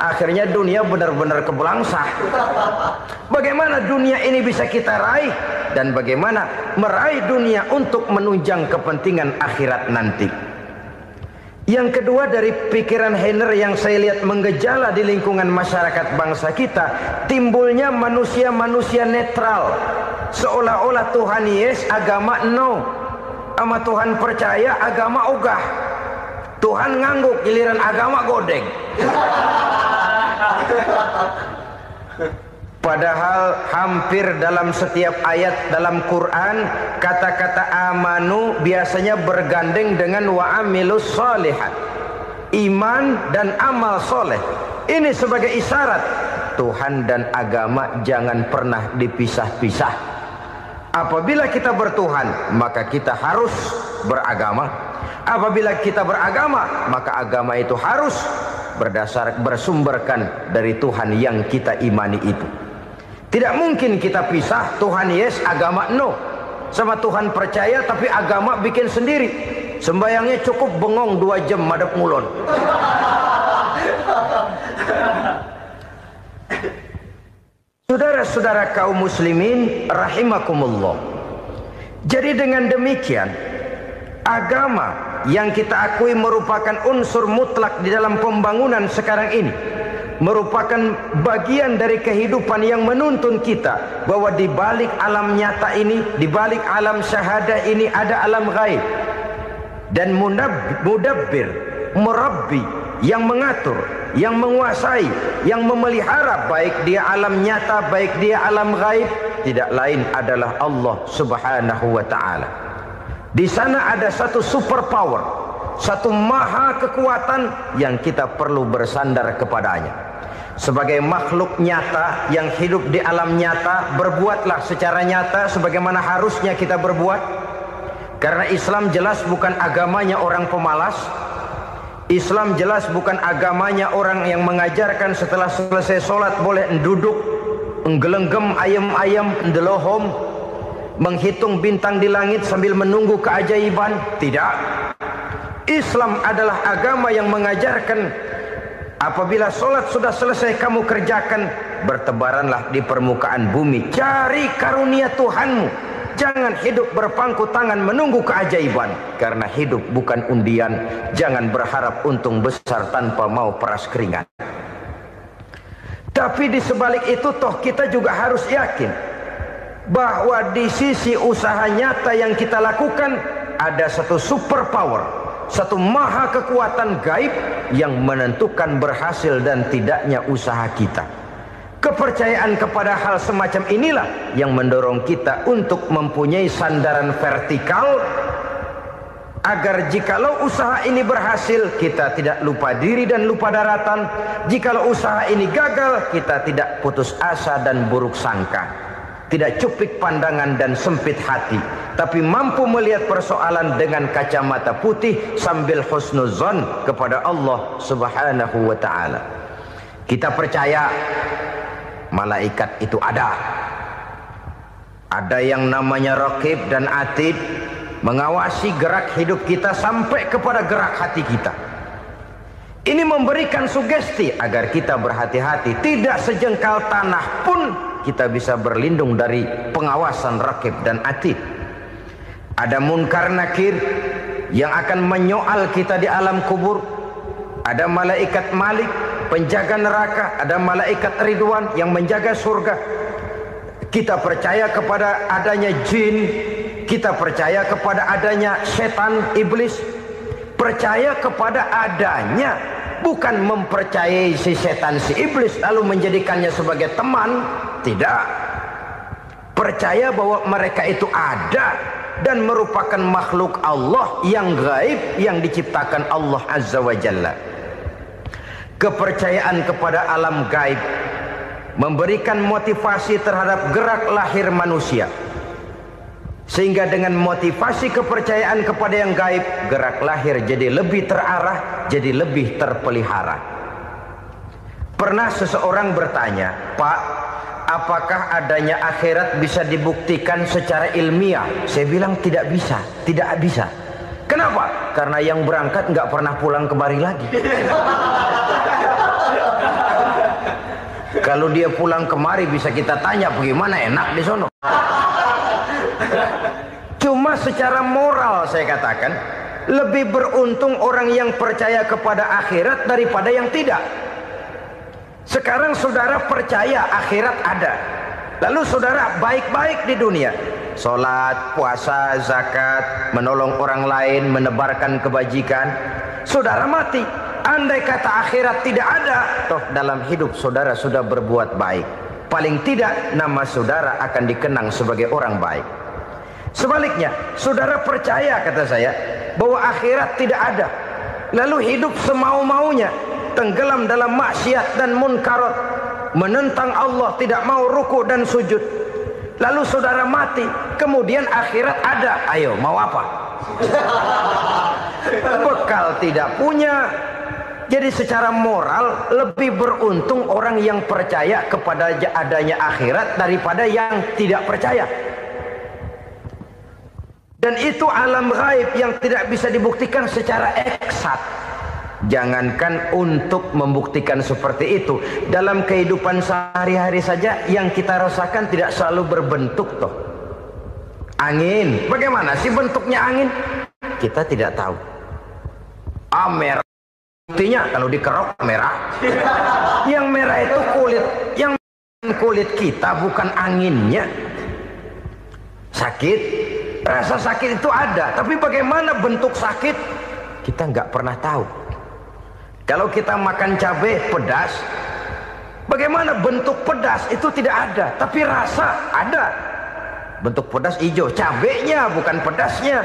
Akhirnya dunia benar-benar kebelangsak. Bagaimana dunia ini bisa kita raih, dan bagaimana meraih dunia untuk menunjang kepentingan akhirat nanti. Yang kedua, dari pikiran Heiner yang saya lihat menggejala di lingkungan masyarakat bangsa kita, timbulnya manusia-manusia netral. Seolah-olah Tuhan yes, agama no. Sama Tuhan percaya, agama ogah. Tuhan ngangguk, giliran agama godeng. Padahal hampir dalam setiap ayat dalam Quran, kata-kata amanu biasanya bergandeng dengan wa amilus shalihat. iman dan amal soleh. Ini sebagai isyarat Tuhan dan agama jangan pernah dipisah-pisah. Apabila kita bertuhan, maka kita harus beragama. Apabila kita beragama, maka agama itu harus bersumberkan dari Tuhan yang kita imani itu. Tidak mungkin kita pisah, Tuhan yes, agama no. Sama Tuhan percaya tapi agama bikin sendiri. Sembayangnya cukup bengong 2 jam madep ngulon. Saudara-saudara kaum muslimin rahimakumullah. Jadi dengan demikian, agama yang kita akui merupakan unsur mutlak di dalam pembangunan sekarang ini, merupakan bagian dari kehidupan yang menuntun kita bahwa di balik alam nyata ini, di balik alam syahadah ini ada alam gaib. Dan mudabbir, murabbi, yang mengatur, yang menguasai, yang memelihara baik dia alam nyata, baik dia alam gaib, tidak lain adalah Allah Subhanahu wa ta'ala. Di sana ada satu super power, satu maha kekuatan yang kita perlu bersandar kepadanya. Sebagai makhluk nyata yang hidup di alam nyata, berbuatlah secara nyata sebagaimana harusnya kita berbuat. Karena Islam jelas bukan agamanya orang pemalas. Islam jelas bukan agamanya orang yang mengajarkan setelah selesai sholat boleh duduk, nggelenggem ayam-ayam, ndelohom, menghitung bintang di langit sambil menunggu keajaiban. Tidak. Islam adalah agama yang mengajarkan apabila sholat sudah selesai kamu kerjakan, bertebaranlah di permukaan bumi, cari karunia Tuhanmu. Jangan hidup berpangku tangan menunggu keajaiban. Karena hidup bukan undian. Jangan berharap untung besar tanpa mau peras keringat. Tapi di sebalik itu toh kita juga harus yakin bahwa di sisi usaha nyata yang kita lakukan ada satu super power, satu maha kekuatan gaib yang menentukan berhasil dan tidaknya usaha kita. Kepercayaan kepada hal semacam inilah yang mendorong kita untuk mempunyai sandaran vertikal, agar jikalau usaha ini berhasil, kita tidak lupa diri dan lupa daratan. Jikalau usaha ini gagal, kita tidak putus asa dan buruk sangka, tidak cupik pandangan dan sempit hati, tapi mampu melihat persoalan dengan kacamata putih sambil husnuzon kepada Allah Subhanahu wa ta'ala. Kita percaya malaikat itu ada. Ada yang namanya raqib dan atid, mengawasi gerak hidup kita sampai kepada gerak hati kita. Ini memberikan sugesti agar kita berhati-hati. Tidak sejengkal tanah pun kita bisa berlindung dari pengawasan raqib dan atid. Ada munkar nakir yang akan menyoal kita di alam kubur. Ada malaikat Malik, penjaga neraka. Ada malaikat Ridwan yang menjaga surga. Kita percaya kepada adanya jin, kita percaya kepada adanya setan, iblis. Percaya kepada adanya, bukan mempercayai si setan, si iblis lalu menjadikannya sebagai teman. Tidak. Percaya bahwa mereka itu ada dan merupakan makhluk Allah yang gaib, yang diciptakan Allah Azza wa Jalla. Kepercayaan kepada alam gaib memberikan motivasi terhadap gerak lahir manusia, sehingga dengan motivasi kepercayaan kepada yang gaib, gerak lahir jadi lebih terarah, jadi lebih terpelihara. Pernah seseorang bertanya, "Pak, apakah adanya akhirat bisa dibuktikan secara ilmiah?" Saya bilang tidak bisa, tidak bisa. Kenapa? Karena yang berangkat nggak pernah pulang kembali lagi. Kalau dia pulang kemari bisa kita tanya bagaimana enak di sono. Cuma secara moral saya katakan, lebih beruntung orang yang percaya kepada akhirat daripada yang tidak. Sekarang saudara percaya akhirat ada, lalu saudara baik-baik di dunia, sholat, puasa, zakat, menolong orang lain, menebarkan kebajikan. Saudara mati, andai kata akhirat tidak ada, toh dalam hidup saudara sudah berbuat baik. Paling tidak nama saudara akan dikenang sebagai orang baik. Sebaliknya, saudara percaya, kata saya, bahwa akhirat tidak ada, lalu hidup semau-maunya, tenggelam dalam maksiat dan munkarat, menentang Allah, tidak mau ruku dan sujud. Lalu saudara mati, kemudian akhirat ada, ayo mau apa? Bekal tidak punya. Jadi secara moral lebih beruntung orang yang percaya kepada adanya akhirat daripada yang tidak percaya. Dan itu alam gaib yang tidak bisa dibuktikan secara eksat. Jangankan untuk membuktikan seperti itu, dalam kehidupan sehari-hari saja yang kita rasakan tidak selalu berbentuk toh. Angin, bagaimana sih bentuknya angin? Kita tidak tahu. Merah, buktinya kalau dikerok merah. Yang merah itu kulit, yang kulit kita bukan anginnya. Sakit, rasa sakit itu ada, tapi bagaimana bentuk sakit kita nggak pernah tahu. Kalau kita makan cabai pedas, bagaimana bentuk pedas itu tidak ada, tapi rasa ada. Bentuk pedas hijau, cabenya bukan pedasnya.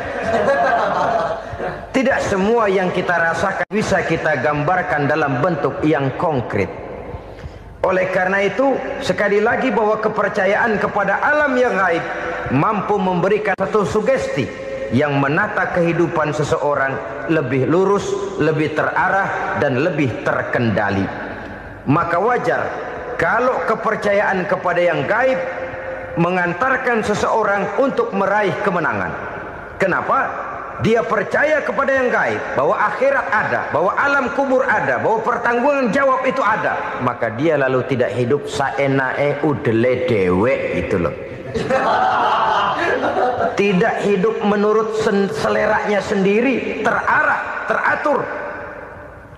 Tidak semua yang kita rasakan bisa kita gambarkan dalam bentuk yang konkret. Oleh karena itu, sekali lagi bahwa kepercayaan kepada alam yang gaib mampu memberikan satu sugesti yang menata kehidupan seseorang lebih lurus, lebih terarah, dan lebih terkendali. Maka wajar kalau kepercayaan kepada yang gaib mengantarkan seseorang untuk meraih kemenangan. Kenapa? Dia percaya kepada yang gaib, bahwa akhirat ada, bahwa alam kubur ada, bahwa pertanggungan jawab itu ada. Maka dia lalu tidak hidup saenae udele dewe, itu loh. Tidak hidup menurut seleranya sendiri, terarah, teratur.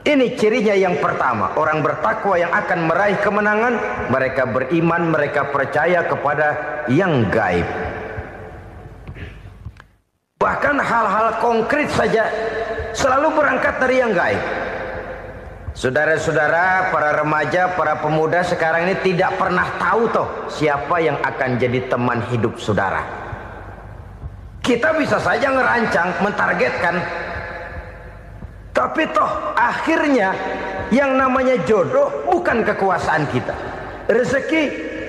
Ini cirinya yang pertama. Orang bertakwa yang akan meraih kemenangan, mereka beriman, mereka percaya kepada yang gaib. Bahkan hal-hal konkret saja selalu berangkat dari yang gaib. Saudara-saudara, para remaja, para pemuda sekarang ini tidak pernah tahu toh siapa yang akan jadi teman hidup saudara. Kita bisa saja ngerancang, mentargetkan, tapi toh akhirnya yang namanya jodoh bukan kekuasaan kita. Rezeki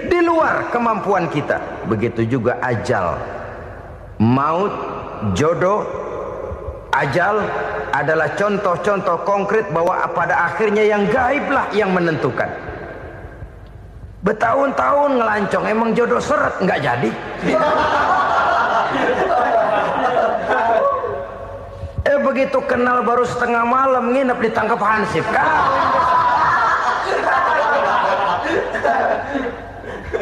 di luar kemampuan kita. Begitu juga ajal. Maut, jodoh, ajal adalah contoh-contoh konkret bahwa pada akhirnya yang gaiblah yang menentukan. Bertahun-tahun ngelancong, emang jodoh seret, nggak jadi. Begitu kenal baru setengah malam nginep ditangkap hansip kan.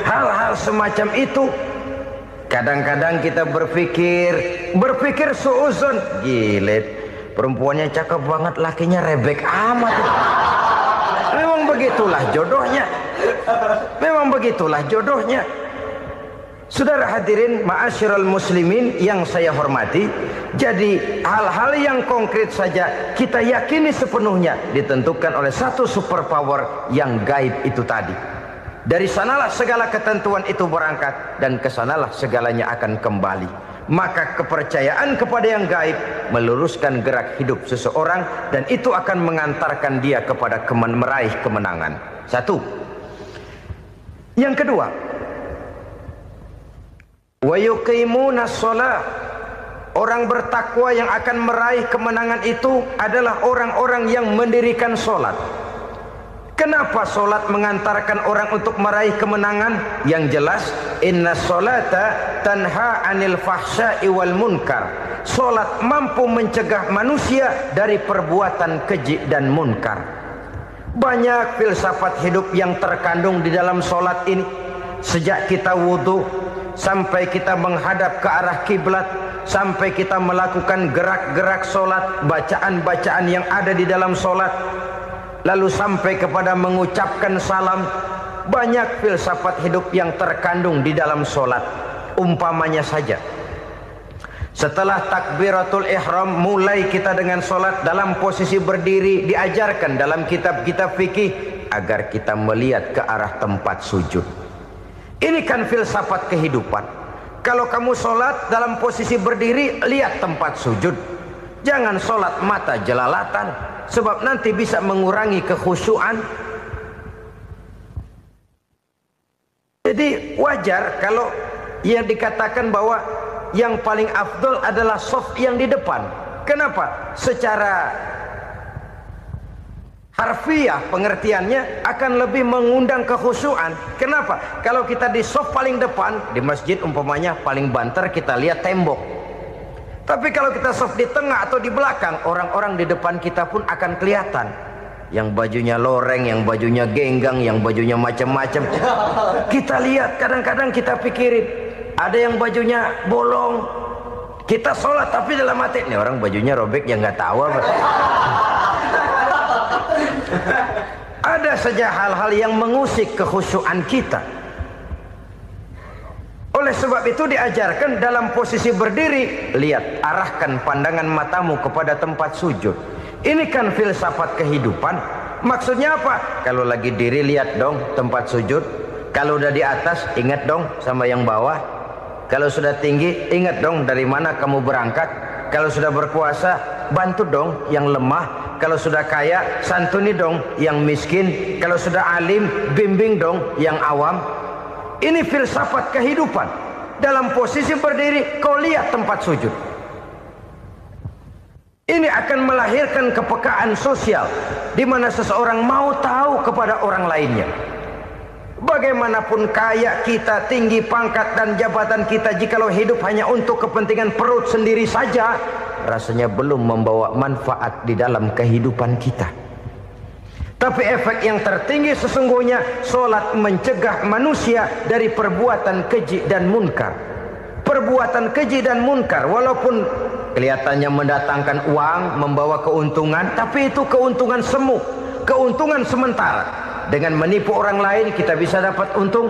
Hal-hal semacam itu kadang-kadang kita berpikir suuzon, gile, perempuannya cakep banget, lakinya rebek amat. Memang begitulah jodohnya. Memang begitulah jodohnya. Saudara hadirin ma'asyiral muslimin yang saya hormati, jadi hal-hal yang konkret saja kita yakini sepenuhnya ditentukan oleh satu superpower yang gaib itu tadi. Dari sanalah segala ketentuan itu berangkat dan kesanalah segalanya akan kembali. Maka kepercayaan kepada yang gaib meluruskan gerak hidup seseorang dan itu akan mengantarkan dia kepada meraih kemenangan. Satu. Yang kedua, wa yuqimuna shalah. Orang bertakwa yang akan meraih kemenangan itu adalah orang-orang yang mendirikan sholat. Kenapa sholat mengantarkan orang untuk meraih kemenangan? Yang jelas, inna sholata tanha anil fahsya'i wal munkar. Sholat mampu mencegah manusia dari perbuatan keji dan munkar. Banyak filsafat hidup yang terkandung di dalam sholat ini. Sejak kita wudhu sampai kita menghadap ke arah kiblat, sampai kita melakukan gerak-gerak sholat, bacaan-bacaan yang ada di dalam sholat, lalu sampai kepada mengucapkan salam. Banyak filsafat hidup yang terkandung di dalam sholat. Umpamanya saja, setelah takbiratul ihram mulai kita dengan sholat dalam posisi berdiri, diajarkan dalam kitab-kitab fikih agar kita melihat ke arah tempat sujud. Ini kan filsafat kehidupan. Kalau kamu sholat dalam posisi berdiri, lihat tempat sujud. Jangan sholat mata jelalatan, sebab nanti bisa mengurangi kekhusyuan. Jadi wajar kalau yang dikatakan bahwa yang paling afdol adalah shaf yang di depan. Kenapa? Secara harfiah pengertiannya akan lebih mengundang kekhusyuan. Kenapa? Kalau kita di shaf paling depan di masjid umpamanya paling banter kita lihat tembok. Tapi kalau kita shaf di tengah atau di belakang, orang-orang di depan kita pun akan kelihatan. Yang bajunya loreng, yang bajunya genggang, yang bajunya macam-macam. Kita lihat, kadang-kadang kita pikirin, ada yang bajunya bolong. Kita sholat tapi dalam hati, nih orang bajunya robek yang nggak tahu apa. Ada saja hal-hal yang mengusik kekhusyuan kita. Oleh sebab itu diajarkan dalam posisi berdiri, lihat, arahkan pandangan matamu kepada tempat sujud. Ini kan filsafat kehidupan. Maksudnya apa? Kalau lagi diri lihat dong tempat sujud. Kalau udah di atas ingat dong sama yang bawah. Kalau sudah tinggi ingat dong dari mana kamu berangkat. Kalau sudah berkuasa bantu dong yang lemah. Kalau sudah kaya santuni dong yang miskin. Kalau sudah alim bimbing dong yang awam. Ini filsafat kehidupan. Dalam posisi berdiri kau lihat tempat sujud. Ini akan melahirkan kepekaan sosial di mana seseorang mau tahu kepada orang lainnya. Bagaimanapun kaya kita, tinggi pangkat dan jabatan kita, jikalau hidup hanya untuk kepentingan perut sendiri saja, rasanya belum membawa manfaat di dalam kehidupan kita. Tapi efek yang tertinggi sesungguhnya, sholat mencegah manusia dari perbuatan keji dan munkar. Perbuatan keji dan munkar walaupun kelihatannya mendatangkan uang, membawa keuntungan, tapi itu keuntungan semu, keuntungan sementara. Dengan menipu orang lain kita bisa dapat untung,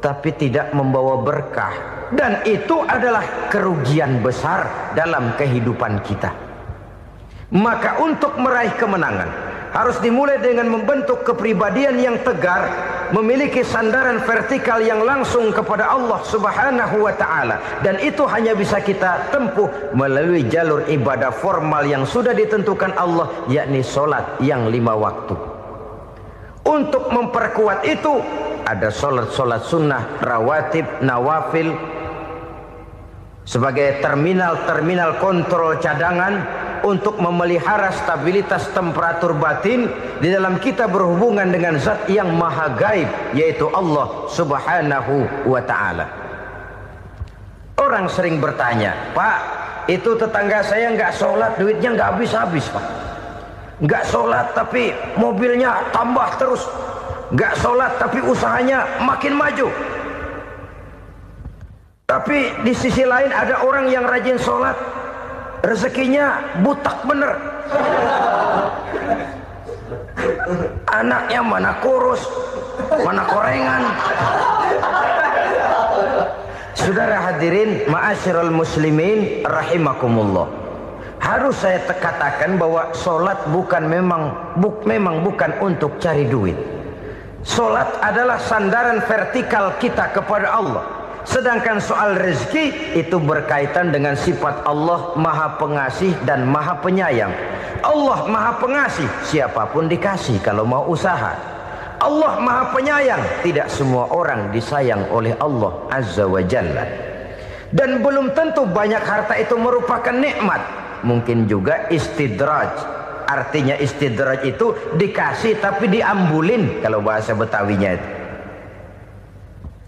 tapi tidak membawa berkah. Dan itu adalah kerugian besar dalam kehidupan kita. Maka untuk meraih kemenangan harus dimulai dengan membentuk kepribadian yang tegar, memiliki sandaran vertikal yang langsung kepada Allah Subhanahu wa ta'ala. Dan itu hanya bisa kita tempuh melalui jalur ibadah formal yang sudah ditentukan Allah, yakni sholat yang 5 waktu. Untuk memperkuat itu ada sholat-sholat sunnah, rawatib, nawafil sebagai terminal-terminal kontrol cadangan untuk memelihara stabilitas temperatur batin di dalam kita berhubungan dengan zat yang maha gaib, yaitu Allah Subhanahu wa ta'ala. Orang sering bertanya, Pak, itu tetangga saya nggak sholat, duitnya nggak habis-habis, Pak. Nggak sholat tapi mobilnya tambah terus. Nggak sholat tapi usahanya makin maju. Tapi di sisi lain ada orang yang rajin sholat, rezekinya butak bener. Anaknya mana kurus, mana korengan. Saudara hadirin ma'asyiral muslimin rahimakumullah. Harus saya katakan bahwa sholat memang bukan untuk cari duit. Sholat adalah sandaran vertikal kita kepada Allah. Sedangkan soal rezeki itu berkaitan dengan sifat Allah maha pengasih dan maha penyayang. Allah maha pengasih, siapapun dikasih kalau mau usaha. Allah maha penyayang, tidak semua orang disayang oleh Allah Azza wa Jalla. Dan belum tentu banyak harta itu merupakan nikmat. Mungkin juga istidraj. Artinya istidraj itu dikasih tapi diambulin, kalau bahasa Betawinya itu.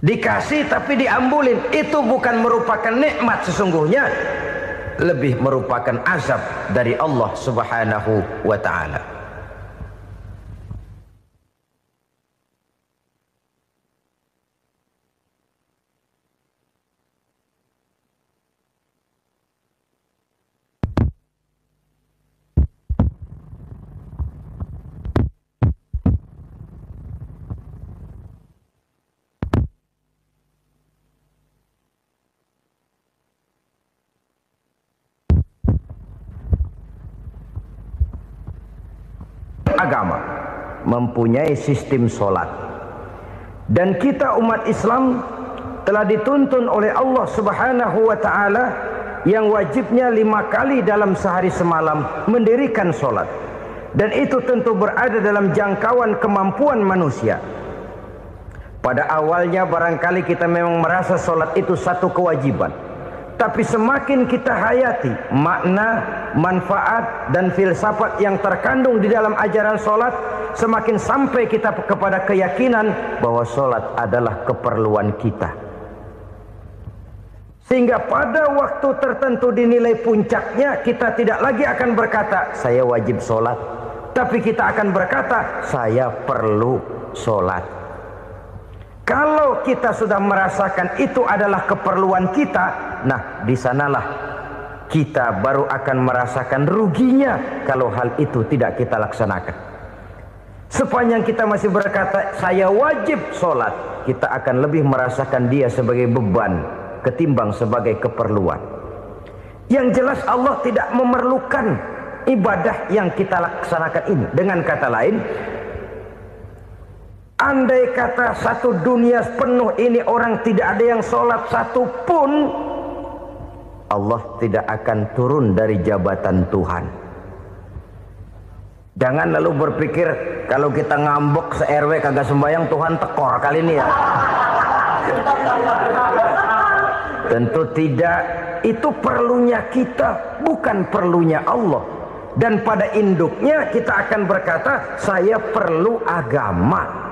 Dikasih tapi diambulin, itu bukan merupakan nikmat sesungguhnya, lebih merupakan azab dari Allah Subhanahu wa ta'ala. Agama mempunyai sistem sholat, dan kita umat Islam telah dituntun oleh Allah Subhanahu wa ta'ala yang wajibnya 5 kali dalam sehari semalam mendirikan solat, dan itu tentu berada dalam jangkauan kemampuan manusia. Pada awalnya barangkali kita memang merasa solat itu satu kewajiban, tapi semakin kita hayati makna, manfaat dan filsafat yang terkandung di dalam ajaran solat, semakin sampai kita kepada keyakinan bahwa solat adalah keperluan kita. Sehingga pada waktu tertentu dinilai puncaknya, kita tidak lagi akan berkata saya wajib solat, tapi kita akan berkata saya perlu solat. Kalau kita sudah merasakan itu adalah keperluan kita, nah di sanalah kita baru akan merasakan ruginya kalau hal itu tidak kita laksanakan. Sepanjang kita masih berkata saya wajib solat, kita akan lebih merasakan dia sebagai beban ketimbang sebagai keperluan. Yang jelas Allah tidak memerlukan ibadah yang kita laksanakan ini. Dengan kata lain, andai kata satu dunia penuh ini orang tidak ada yang sholat satu pun, Allah tidak akan turun dari jabatan Tuhan. Jangan lalu berpikir kalau kita ngambek se-RW kagak sembahyang Tuhan tekor kali ini ya. Tentu tidak. Itu perlunya kita, bukan perlunya Allah. Dan pada induknya kita akan berkata saya perlu agama.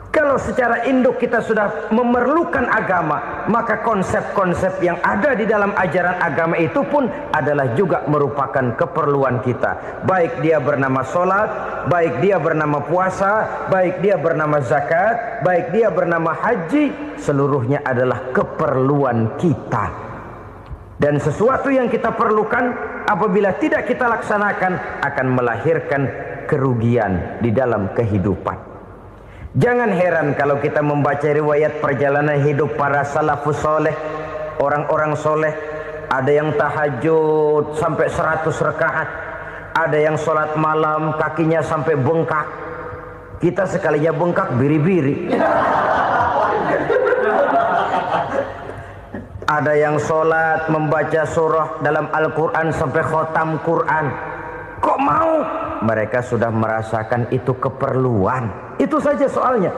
Kalau secara induk kita sudah memerlukan agama, maka konsep-konsep yang ada di dalam ajaran agama itu pun adalah juga merupakan keperluan kita. Baik dia bernama sholat, baik dia bernama puasa, baik dia bernama zakat, baik dia bernama haji, seluruhnya adalah keperluan kita. Dan sesuatu yang kita perlukan apabila tidak kita laksanakan akan melahirkan kerugian di dalam kehidupan. Jangan heran kalau kita membaca riwayat perjalanan hidup para salafus soleh, orang-orang soleh. Ada yang tahajud sampai 100 rakaat, ada yang sholat malam kakinya sampai bengkak. Kita sekalinya bengkak biri-biri. Ada yang sholat membaca surah dalam Al-Quran sampai khotam Quran. Kok mau? Mereka sudah merasakan itu keperluan. Itu saja soalnya.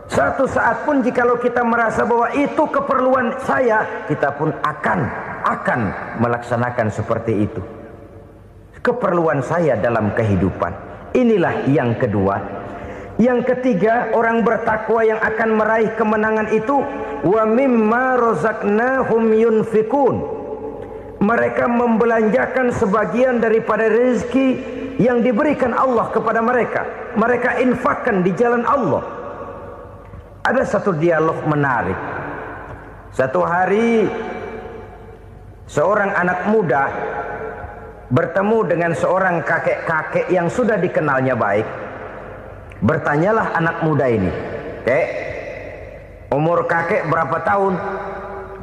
Satu saat pun jikalau kita merasa bahwa itu keperluan saya, kita pun akan melaksanakan seperti itu. Keperluan saya dalam kehidupan. Inilah yang kedua. Yang ketiga, orang bertakwa yang akan meraih kemenangan itu, wa mimma razaqnahum yunfikun. Mereka membelanjakan sebagian daripada rezeki yang diberikan Allah kepada mereka. Mereka infakkan di jalan Allah. Ada satu dialog menarik. Satu hari seorang anak muda bertemu dengan seorang kakek-kakek yang sudah dikenalnya baik. Bertanyalah anak muda ini, "Kek, umur kakek berapa tahun?"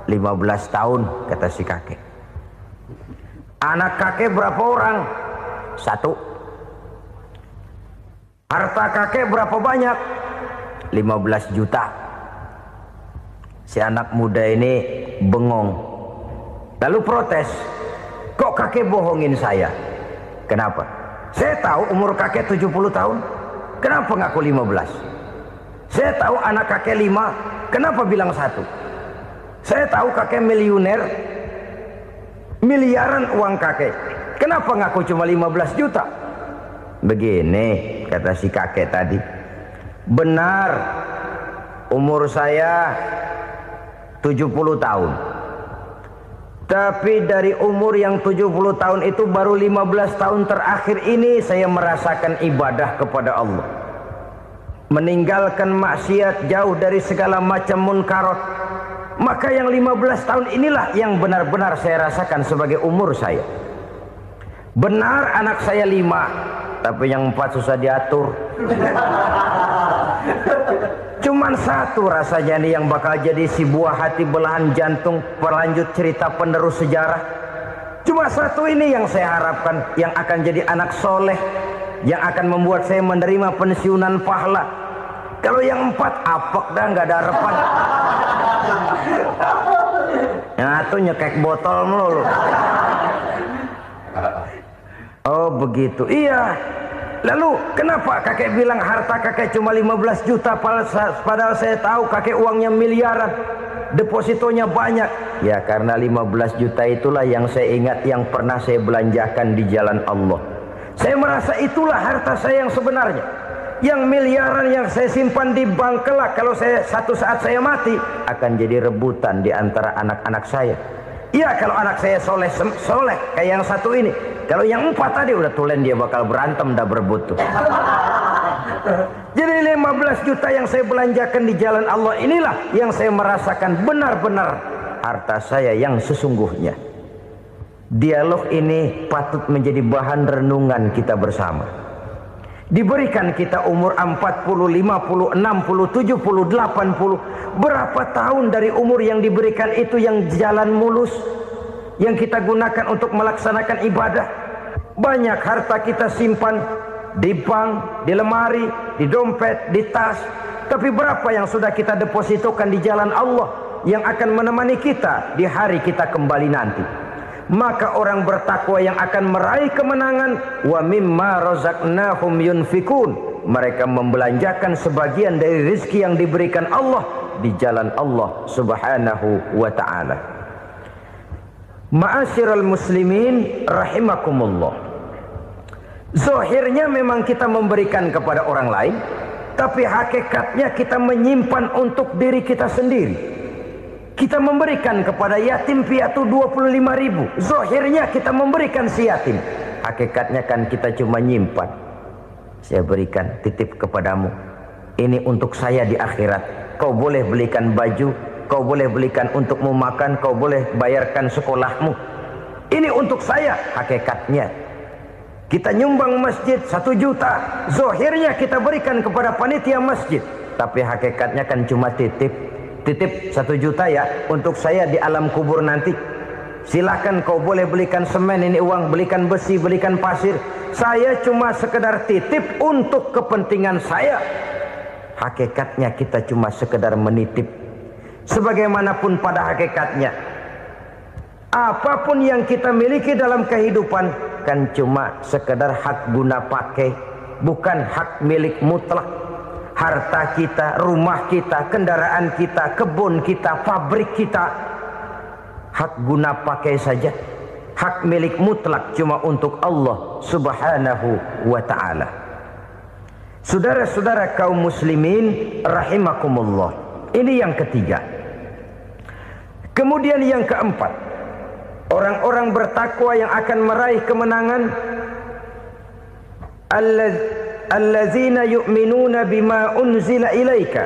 15 tahun, kata si kakek. "Anak kakek berapa orang?" 1. "Harta kakek berapa banyak?" 15 juta. Si anak muda ini bengong. Lalu protes, "Kok kakek bohongin saya?" "Kenapa?" "Saya tahu umur kakek 70 tahun. Kenapa ngaku 15? Saya tahu anak kakek 5. Kenapa bilang 1? Saya tahu kakek miliuner, miliaran uang kakek. Kenapa ngaku cuma 15 juta? Begini, kata si kakek tadi. Benar, umur saya 70 tahun. Tapi dari umur yang 70 tahun itu baru 15 tahun terakhir ini saya merasakan ibadah kepada Allah. Meninggalkan maksiat, jauh dari segala macam munkarat. Maka yang 15 tahun inilah yang benar-benar saya rasakan sebagai umur saya. Benar anak saya 5, tapi yang 4 susah diatur. Cuman 1 rasanya nih yang bakal jadi si buah hati belahan jantung berlanjut cerita penerus sejarah. Cuma 1 ini yang saya harapkan, yang akan jadi anak soleh, yang akan membuat saya menerima pensiunan pahala. Kalau yang 4 apek dah, nggak ada harapan. Nah, tuh nyekek botol mulu. Oh begitu. Iya. Lalu kenapa kakek bilang harta kakek cuma 15 juta padahal saya tahu kakek uangnya miliaran, depositonya banyak? Ya karena 15 juta itulah yang saya ingat yang pernah saya belanjakan di jalan Allah. Saya merasa itulah harta saya yang sebenarnya. Yang miliaran yang saya simpan di bank kelak kalau satu saat saya mati akan jadi rebutan di antara anak-anak saya. Iya kalau anak saya soleh kayak yang satu ini. Kalau yang 4 tadi udah tulen dia bakal berantem dah berebut tuh. Jadi 15 juta yang saya belanjakan di jalan Allah inilah yang saya merasakan benar-benar harta saya yang sesungguhnya. Dialog ini patut menjadi bahan renungan kita bersama. Diberikan kita umur 40, 50, 60, 70, 80. Berapa tahun dari umur yang diberikan itu yang jalan mulus, yang kita gunakan untuk melaksanakan ibadah? Banyak harta kita simpan di bank, di lemari, di dompet, di tas. Tapi berapa yang sudah kita depositokan di jalan Allah yang akan menemani kita di hari kita kembali nanti? Maka orang bertakwa yang akan meraih kemenangan, wa mimma razaqnahum yunfikun, mereka membelanjakan sebagian dari rezeki yang diberikan Allah di jalan Allah Subhanahu wa ta'ala. Ma'asyiral muslimin rahimakumullah. Zahirnya memang kita memberikan kepada orang lain, tapi hakikatnya kita menyimpan untuk diri kita sendiri. Kita memberikan kepada yatim piatu 25.000. Zahirnya kita memberikan si yatim, hakikatnya kan kita cuma nyimpan. Saya berikan titip kepadamu, ini untuk saya di akhirat. Kau boleh belikan baju, kau boleh belikan untukmu makan, kau boleh bayarkan sekolahmu. Ini untuk saya. Hakikatnya kita nyumbang masjid 1 juta, zahirnya kita berikan kepada panitia masjid, tapi hakikatnya kan cuma titip 1 juta ya untuk saya di alam kubur nanti. Silahkan kau boleh belikan semen, ini uang, belikan besi, belikan pasir. Saya cuma sekedar titip untuk kepentingan saya. Hakikatnya kita cuma sekedar menitip. Sebagaimanapun pada hakikatnya, apapun yang kita miliki dalam kehidupan kan cuma sekedar hak guna pakai, bukan hak milik mutlak. Harta kita, rumah kita, kendaraan kita, kebun kita, pabrik kita, hak guna pakai saja. Hak milik mutlak cuma untuk Allah Subhanahu wa ta'ala. Saudara-saudara kaum muslimin rahimakumullah. Ini yang ketiga. Kemudian yang keempat, orang-orang bertakwa yang akan meraih kemenangan, allazina yu'minuna bima unzila ilaika.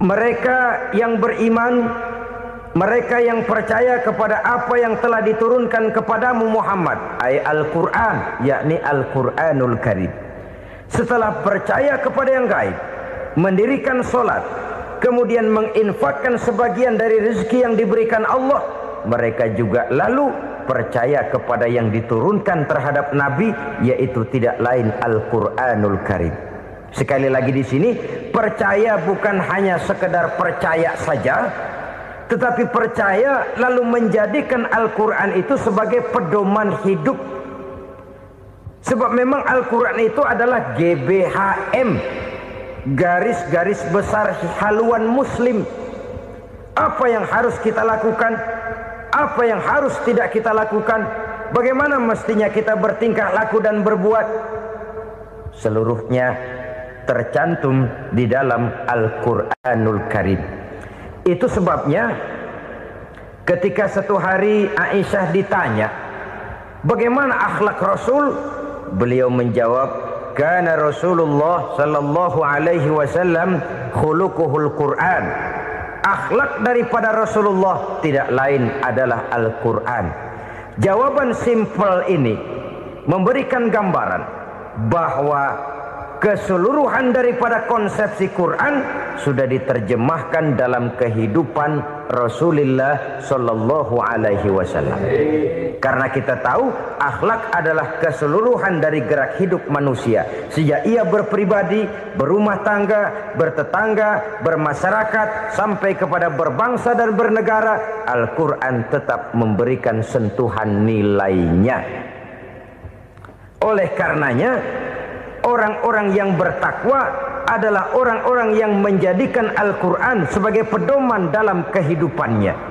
Mereka yang beriman, mereka yang percaya kepada apa yang telah diturunkan kepadamu Muhammad, ay Al-Quran, yakni Al-Quranul Karim. Setelah percaya kepada yang gaib, mendirikan solat, kemudian menginfakkan sebagian dari rezeki yang diberikan Allah, mereka juga lalu percaya kepada yang diturunkan terhadap Nabi, yaitu tidak lain Al-Quranul Karim. Sekali lagi di sini, percaya bukan hanya sekedar percaya saja, tetapi percaya lalu menjadikan Al-Quran itu sebagai pedoman hidup. Sebab memang Al-Quran itu adalah GBHM, garis-garis besar haluan muslim. Apa yang harus kita lakukan, apa yang harus tidak kita lakukan, bagaimana mestinya kita bertingkah laku dan berbuat, seluruhnya tercantum di dalam Al-Quranul Karim. Itu sebabnya ketika satu hari Aisyah ditanya bagaimana akhlak Rasul, beliau menjawab, kana Rasulullah sallallahu alaihi wasallam khuluquhul Quran. Akhlak daripada Rasulullah tidak lain adalah Al-Quran. Jawaban simpel ini memberikan gambaran bahwa keseluruhan daripada konsepsi Quran sudah diterjemahkan dalam kehidupan Rasulullah Sallallahu Alaihi Wasallam. Karena kita tahu akhlak adalah keseluruhan dari gerak hidup manusia. Sejak ia berpribadi, berumah tangga, bertetangga, bermasyarakat, sampai kepada berbangsa dan bernegara, Al-Quran tetap memberikan sentuhan nilainya. Oleh karenanya, orang-orang yang bertakwa adalah orang-orang yang menjadikan Al-Quran sebagai pedoman dalam kehidupannya.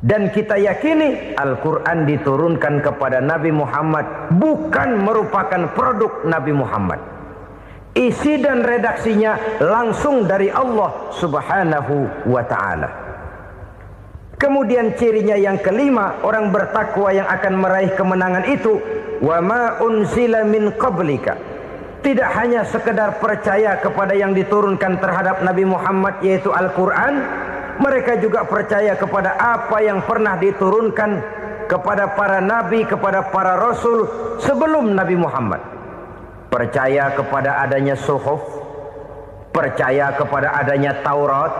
Dan kita yakini Al-Quran diturunkan kepada Nabi Muhammad bukan merupakan produk Nabi Muhammad. Isi dan redaksinya langsung dari Allah Subhanahu wa ta'ala. Kemudian cirinya yang kelima, orang bertakwa yang akan meraih kemenangan itu, wa ma unzila min qablika. Tidak hanya sekedar percaya kepada yang diturunkan terhadap Nabi Muhammad, yaitu Al-Quran, mereka juga percaya kepada apa yang pernah diturunkan kepada para nabi, kepada para rasul sebelum Nabi Muhammad. Percaya kepada adanya suhuf, percaya kepada adanya Taurat,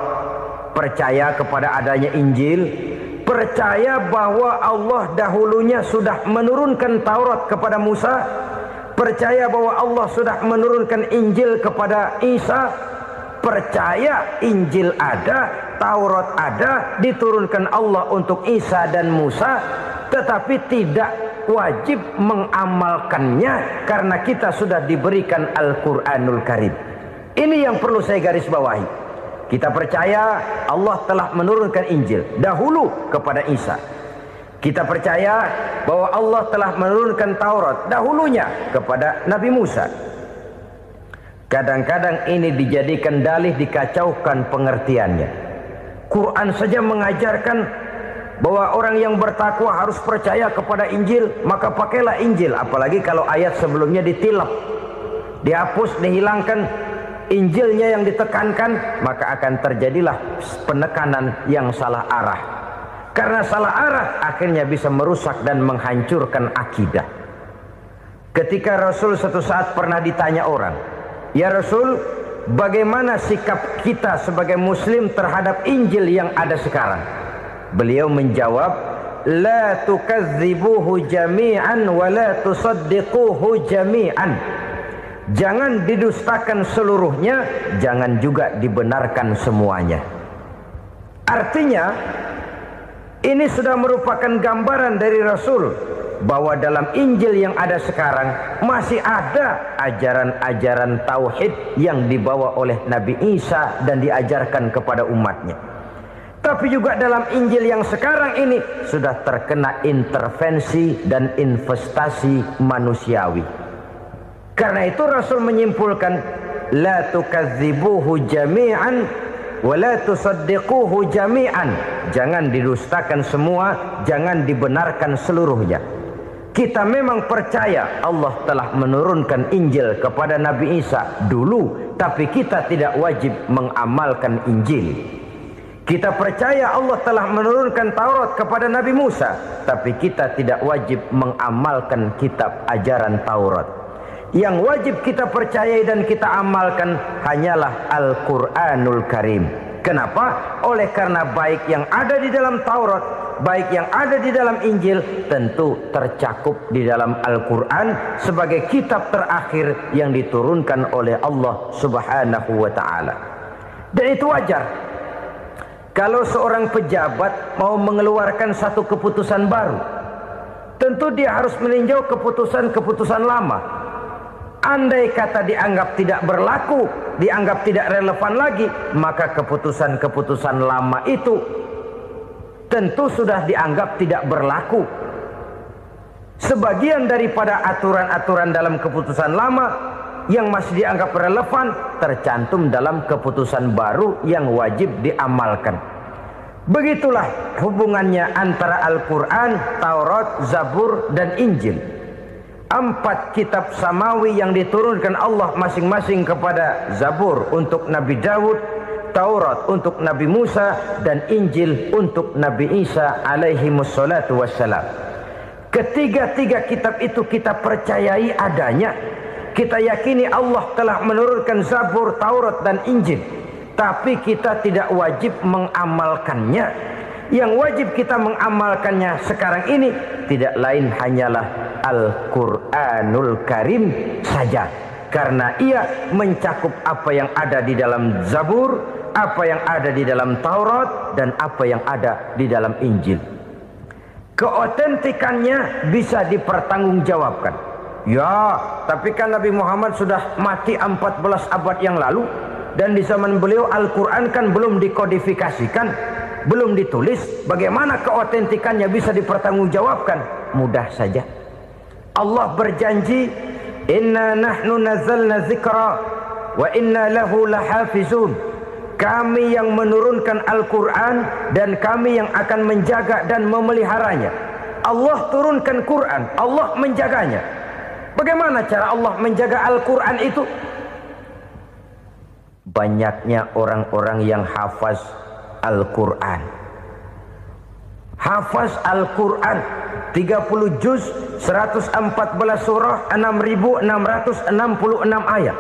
percaya kepada adanya Injil, percaya bahwa Allah dahulunya sudah menurunkan Taurat kepada Musa, percaya bahwa Allah sudah menurunkan Injil kepada Isa, percaya Injil ada, Taurat ada, diturunkan Allah untuk Isa dan Musa, tetapi tidak wajib mengamalkannya karena kita sudah diberikan Al-Quranul Karim. Ini yang perlu saya garis bawahi. Kita percaya Allah telah menurunkan Injil dahulu kepada Isa. Kita percaya bahwa Allah telah menurunkan Taurat dahulunya kepada Nabi Musa. Kadang-kadang ini dijadikan dalih, dikacaukan pengertiannya. Quran saja mengajarkan bahwa orang yang bertakwa harus percaya kepada Injil, maka pakailah Injil. Apalagi kalau ayat sebelumnya ditilap, dihapus, dihilangkan, Injilnya yang ditekankan, maka akan terjadilah penekanan yang salah arah. Karena salah arah akhirnya bisa merusak dan menghancurkan akidah. Ketika Rasul suatu saat pernah ditanya orang, "Ya Rasul, bagaimana sikap kita sebagai muslim terhadap Injil yang ada sekarang?" Beliau menjawab, "La tukadzibuhu jami'an wa la tusaddiquhu jami'an." Jangan didustakan seluruhnya, jangan juga dibenarkan semuanya. Artinya, ini sudah merupakan gambaran dari Rasul bahwa dalam Injil yang ada sekarang masih ada ajaran-ajaran tauhid yang dibawa oleh Nabi Isa dan diajarkan kepada umatnya. Tapi juga dalam Injil yang sekarang ini sudah terkena intervensi dan investasi manusiawi. Karena itu Rasul menyimpulkan, la tukadzibuhu jami'an wa la tusaddiquhu jami'an. Jangan didustakan semua, jangan dibenarkan seluruhnya. Kita memang percaya Allah telah menurunkan Injil kepada Nabi Isa dulu, tapi kita tidak wajib mengamalkan Injil. Kita percaya Allah telah menurunkan Taurat kepada Nabi Musa, tapi kita tidak wajib mengamalkan kitab ajaran Taurat. Yang wajib kita percayai dan kita amalkan hanyalah Al-Quranul Karim. Kenapa? Oleh karena baik yang ada di dalam Taurat, baik yang ada di dalam Injil, tentu tercakup di dalam Al-Quran sebagai kitab terakhir yang diturunkan oleh Allah Subhanahu wa ta'ala. Dan itu wajar. Kalau seorang pejabat mau mengeluarkan satu keputusan baru, tentu dia harus meninjau keputusan-keputusan lama. Andai kata dianggap tidak berlaku, dianggap tidak relevan lagi, maka keputusan-keputusan lama itu tentu sudah dianggap tidak berlaku. Sebagian daripada aturan-aturan dalam keputusan lama yang masih dianggap relevan tercantum dalam keputusan baru yang wajib diamalkan. Begitulah hubungannya antara Al-Quran, Taurat, Zabur, dan Injil. 4 kitab samawi yang diturunkan Allah masing-masing kepada Zabur untuk Nabi Daud, Taurat untuk Nabi Musa, dan Injil untuk Nabi Isa alaihi wassalatu wassalam. Ketiga-tiga kitab itu kita percayai adanya, Kita yakini Allah telah menurunkan Zabur, Taurat dan Injil, tapi kita tidak wajib mengamalkannya. Yang wajib kita mengamalkannya sekarang ini tidak lain hanyalah Al-Quranul Karim saja, karena ia mencakup apa yang ada di dalam Zabur, apa yang ada di dalam Taurat, dan apa yang ada di dalam Injil. Keotentikannya bisa dipertanggungjawabkan. Ya, tapi kan Nabi Muhammad sudah mati 14 abad yang lalu, dan di zaman beliau Al-Quran kan belum dikodifikasikan, belum ditulis. Bagaimana keotentikannya bisa dipertanggungjawabkan? Mudah saja. Allah berjanji, inna nahnu nazzalna dzikra wa inna lahu lahafizun. Kami yang menurunkan Al-Quran dan kami yang akan menjaga dan memeliharanya. Allah turunkan Quran, Allah menjaganya. Bagaimana cara Allah menjaga Al-Quran itu? Banyaknya orang-orang yang hafaz Al-Quran. Hafaz Al-Quran 30 juz, 114 surah, 6.666 ayat.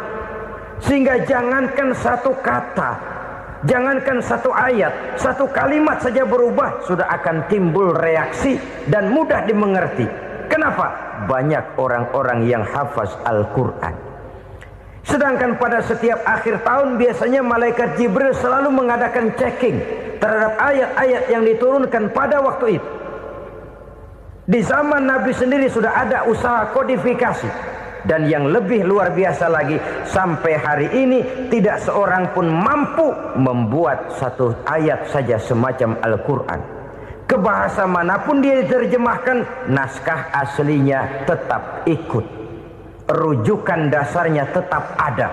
Sehingga jangankan satu kata, jangankan satu ayat, satu kalimat saja berubah, sudah akan timbul reaksi dan mudah dimengerti. Kenapa? Banyak orang-orang yang hafaz Al-Quran. Sedangkan pada setiap akhir tahun biasanya malaikat Jibril selalu mengadakan checking terhadap ayat-ayat yang diturunkan pada waktu itu. Di zaman Nabi sendiri sudah ada usaha kodifikasi. Dan yang lebih luar biasa lagi, sampai hari ini tidak seorang pun mampu membuat satu ayat saja semacam Al-Quran. Ke bahasa manapun dia diterjemahkan, naskah aslinya tetap ikut, rujukan dasarnya tetap ada.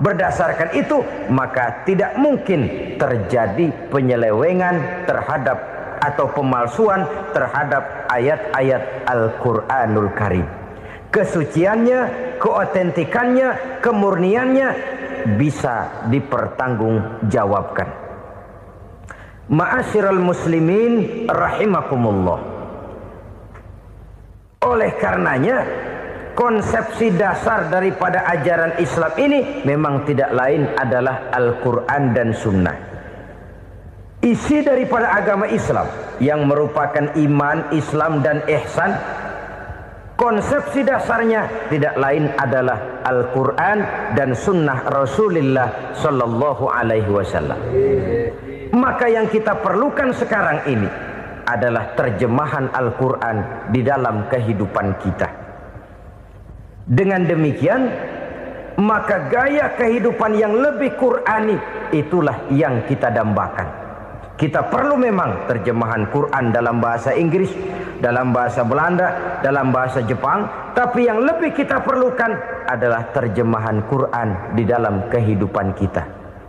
Berdasarkan itu maka tidak mungkin terjadi penyelewengan terhadap atau pemalsuan terhadap ayat-ayat Al-Quranul Karim. Kesuciannya, keotentikannya, kemurniannya bisa dipertanggungjawabkan. Ma'asyiral muslimin rahimakumullah. Oleh karenanya, konsepsi dasar daripada ajaran Islam ini memang tidak lain adalah Al-Quran dan Sunnah. Isi daripada agama Islam yang merupakan iman, Islam dan ihsan, konsepsi dasarnya tidak lain adalah Al-Quran dan Sunnah Rasulullah Sallallahu Alaihi Wasallam. Maka yang kita perlukan sekarang ini adalah terjemahan Al-Quran di dalam kehidupan kita. Dengan demikian, maka gaya kehidupan yang lebih Qurani itulah yang kita dambakan. Kita perlu memang terjemahan Quran dalam bahasa Inggris, dalam bahasa Belanda, dalam bahasa Jepang, tapi yang lebih kita perlukan adalah terjemahan Quran di dalam kehidupan kita.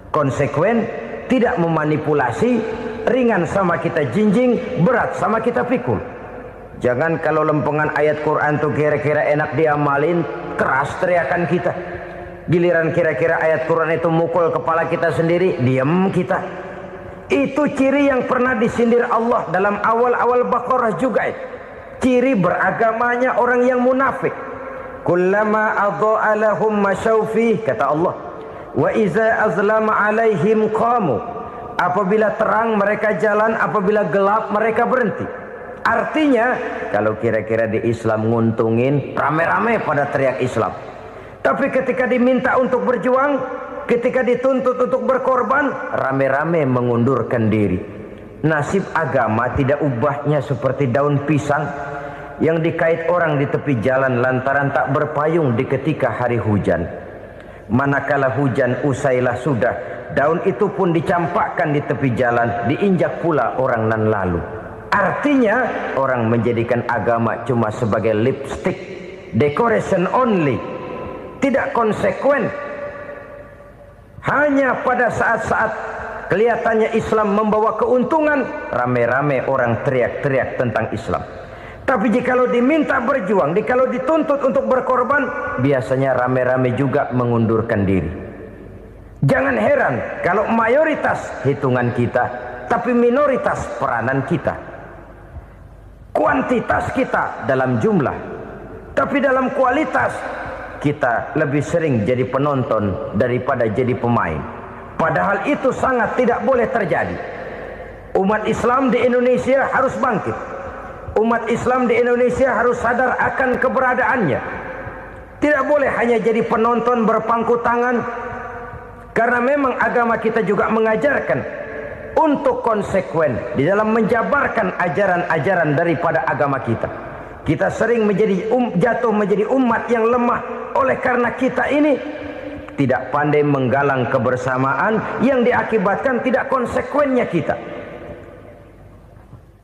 Konsekuen, tidak memanipulasi, ringan sama kita jinjing, berat sama kita pikul. Jangan kalau lempengan ayat Quran tuh kira-kira enak diamalin, keras teriakan kita. Giliran kira-kira ayat Quran itu mukul kepala kita sendiri, diam kita. Itu ciri yang pernah disindir Allah dalam awal-awal Baqarah juga. Ciri beragamanya orang yang munafik. Kullama adha'a lahum masyawfih, kata Allah. Wa iza azlama alaihim qamu. Apabila terang mereka jalan, apabila gelap mereka berhenti. Artinya, kalau kira-kira di Islam nguntungin, rame-rame pada teriak Islam. Tapi ketika diminta untuk berjuang, ketika dituntut untuk berkorban, rame-rame mengundurkan diri. Nasib agama tidak ubahnya seperti daun pisang yang dikait orang di tepi jalan lantaran tak berpayung di ketika hari hujan. Manakala hujan usailah sudah, daun itu pun dicampakkan di tepi jalan, diinjak pula orang nan lalu. Artinya orang menjadikan agama cuma sebagai lipstick, decoration only, tidak konsekuen. Hanya pada saat-saat kelihatannya Islam membawa keuntungan, rame-rame orang teriak-teriak tentang Islam. Tapi jikalau diminta berjuang, jikalau dituntut untuk berkorban, biasanya rame-rame juga mengundurkan diri. Jangan heran kalau mayoritas hitungan kita, tapi minoritas peranan kita. Kuantitas kita dalam jumlah, tapi dalam kualitas kita lebih sering jadi penonton daripada jadi pemain. Padahal itu sangat tidak boleh terjadi. Umat Islam di Indonesia harus bangkit. Umat Islam di Indonesia harus sadar akan keberadaannya. Tidak boleh hanya jadi penonton berpangku tangan, karena memang agama kita juga mengajarkan untuk konsekuen di dalam menjabarkan ajaran-ajaran daripada agama kita. Kita sering jatuh menjadi umat yang lemah oleh karena kita ini tidak pandai menggalang kebersamaan yang diakibatkan tidak konsekuennya kita.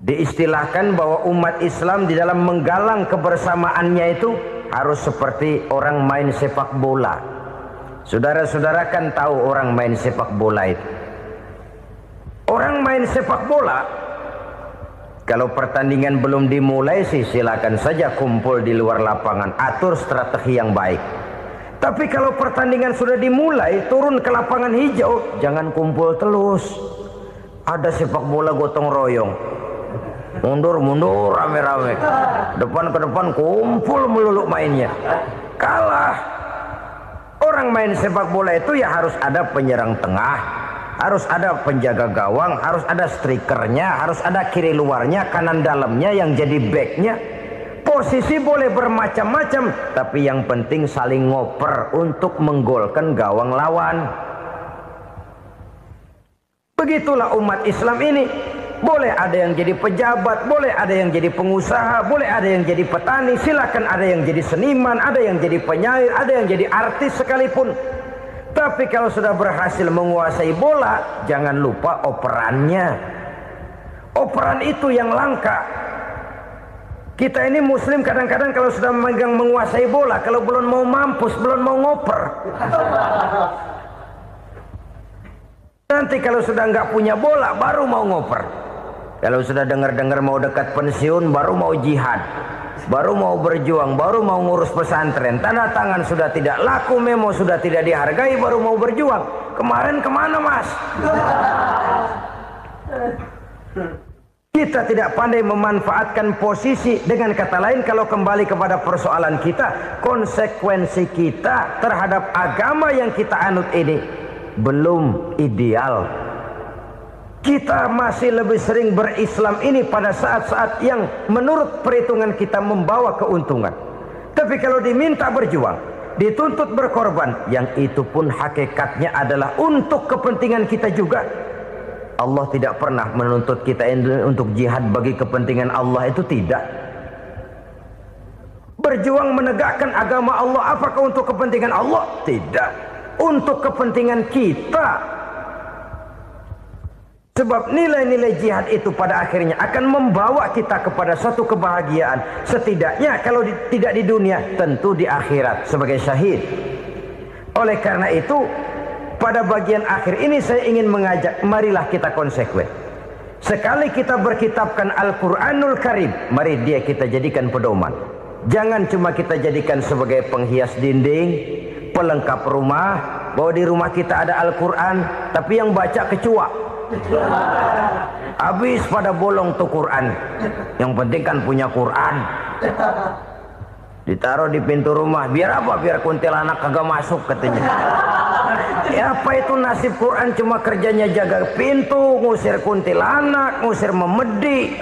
Diistilahkan bahwa umat Islam di dalam menggalang kebersamaannya itu harus seperti orang main sepak bola. Saudara-saudara kan tahu orang main sepak bola itu. Orang main sepak bola, kalau pertandingan belum dimulai sih silakan saja kumpul di luar lapangan, atur strategi yang baik. Tapi kalau pertandingan sudah dimulai, turun ke lapangan hijau, jangan kumpul terus. Ada sepak bola gotong royong, mundur-mundur rame-rame, depan ke depan kumpul melulu mainnya. Kalah. Orang main sepak bola itu ya harus ada penyerang tengah, harus ada penjaga gawang, harus ada strikernya, harus ada kiri luarnya, kanan dalamnya yang jadi backnya. Posisi boleh bermacam-macam, tapi yang penting saling ngoper untuk menggolkan gawang lawan. Begitulah umat Islam ini. Boleh ada yang jadi pejabat, boleh ada yang jadi pengusaha, boleh ada yang jadi petani, silakan ada yang jadi seniman, ada yang jadi penyair, ada yang jadi artis sekalipun. Tapi kalau sudah berhasil menguasai bola, jangan lupa operannya. Operan itu yang langka. Kita ini muslim kadang-kadang kalau sudah memegang menguasai bola, kalau belum mau mampus, belum mau ngoper. Nanti kalau sudah nggak punya bola, baru mau ngoper. Kalau sudah dengar-dengar mau dekat pensiun, baru mau jihad, baru mau berjuang, baru mau ngurus pesantren. Tanda tangan sudah tidak laku, memo sudah tidak dihargai, baru mau berjuang. Kemarin kemana mas? Kita tidak pandai memanfaatkan posisi. Dengan kata lain, kalau kembali kepada persoalan kita, konsekuensi kita terhadap agama yang kita anut ini belum ideal. Kita masih lebih sering berislam ini pada saat-saat yang menurut perhitungan kita membawa keuntungan. Tapi kalau diminta berjuang, dituntut berkorban, yang itu pun hakikatnya adalah untuk kepentingan kita juga. Allah tidak pernah menuntut kita untuk jihad bagi kepentingan Allah, itu tidak. Berjuang menegakkan agama Allah, apakah untuk kepentingan Allah? Tidak. Untuk kepentingan kita. Sebab nilai-nilai jihad itu pada akhirnya akan membawa kita kepada satu kebahagiaan. Setidaknya kalau tidak di dunia, tentu di akhirat sebagai syahid. Oleh karena itu, pada bagian akhir ini saya ingin mengajak, marilah kita konsekuen. Sekali kita berkitabkan Al-Quranul Karim, mari dia kita jadikan pedoman. Jangan cuma kita jadikan sebagai penghias dinding, pelengkap rumah, bahwa di rumah kita ada Al-Quran, tapi yang baca kecoa. Habis pada bolong tuh Quran. Yang penting kan punya Quran. Ditaruh di pintu rumah. Biar apa? Biar kuntilanak kagak masuk katanya. Ya apa itu nasib Quran, cuma kerjanya jaga pintu, ngusir kuntilanak, ngusir memedi.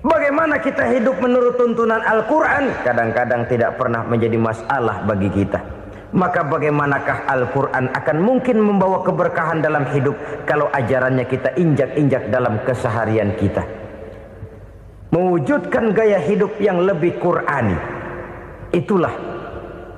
Bagaimana kita hidup menurut tuntunan Al-Quran? Kadang-kadang tidak pernah menjadi masalah bagi kita. Maka bagaimanakah Al-Quran akan mungkin membawa keberkahan dalam hidup kalau ajarannya kita injak-injak dalam keseharian kita? Mewujudkan gaya hidup yang lebih Qurani, itulah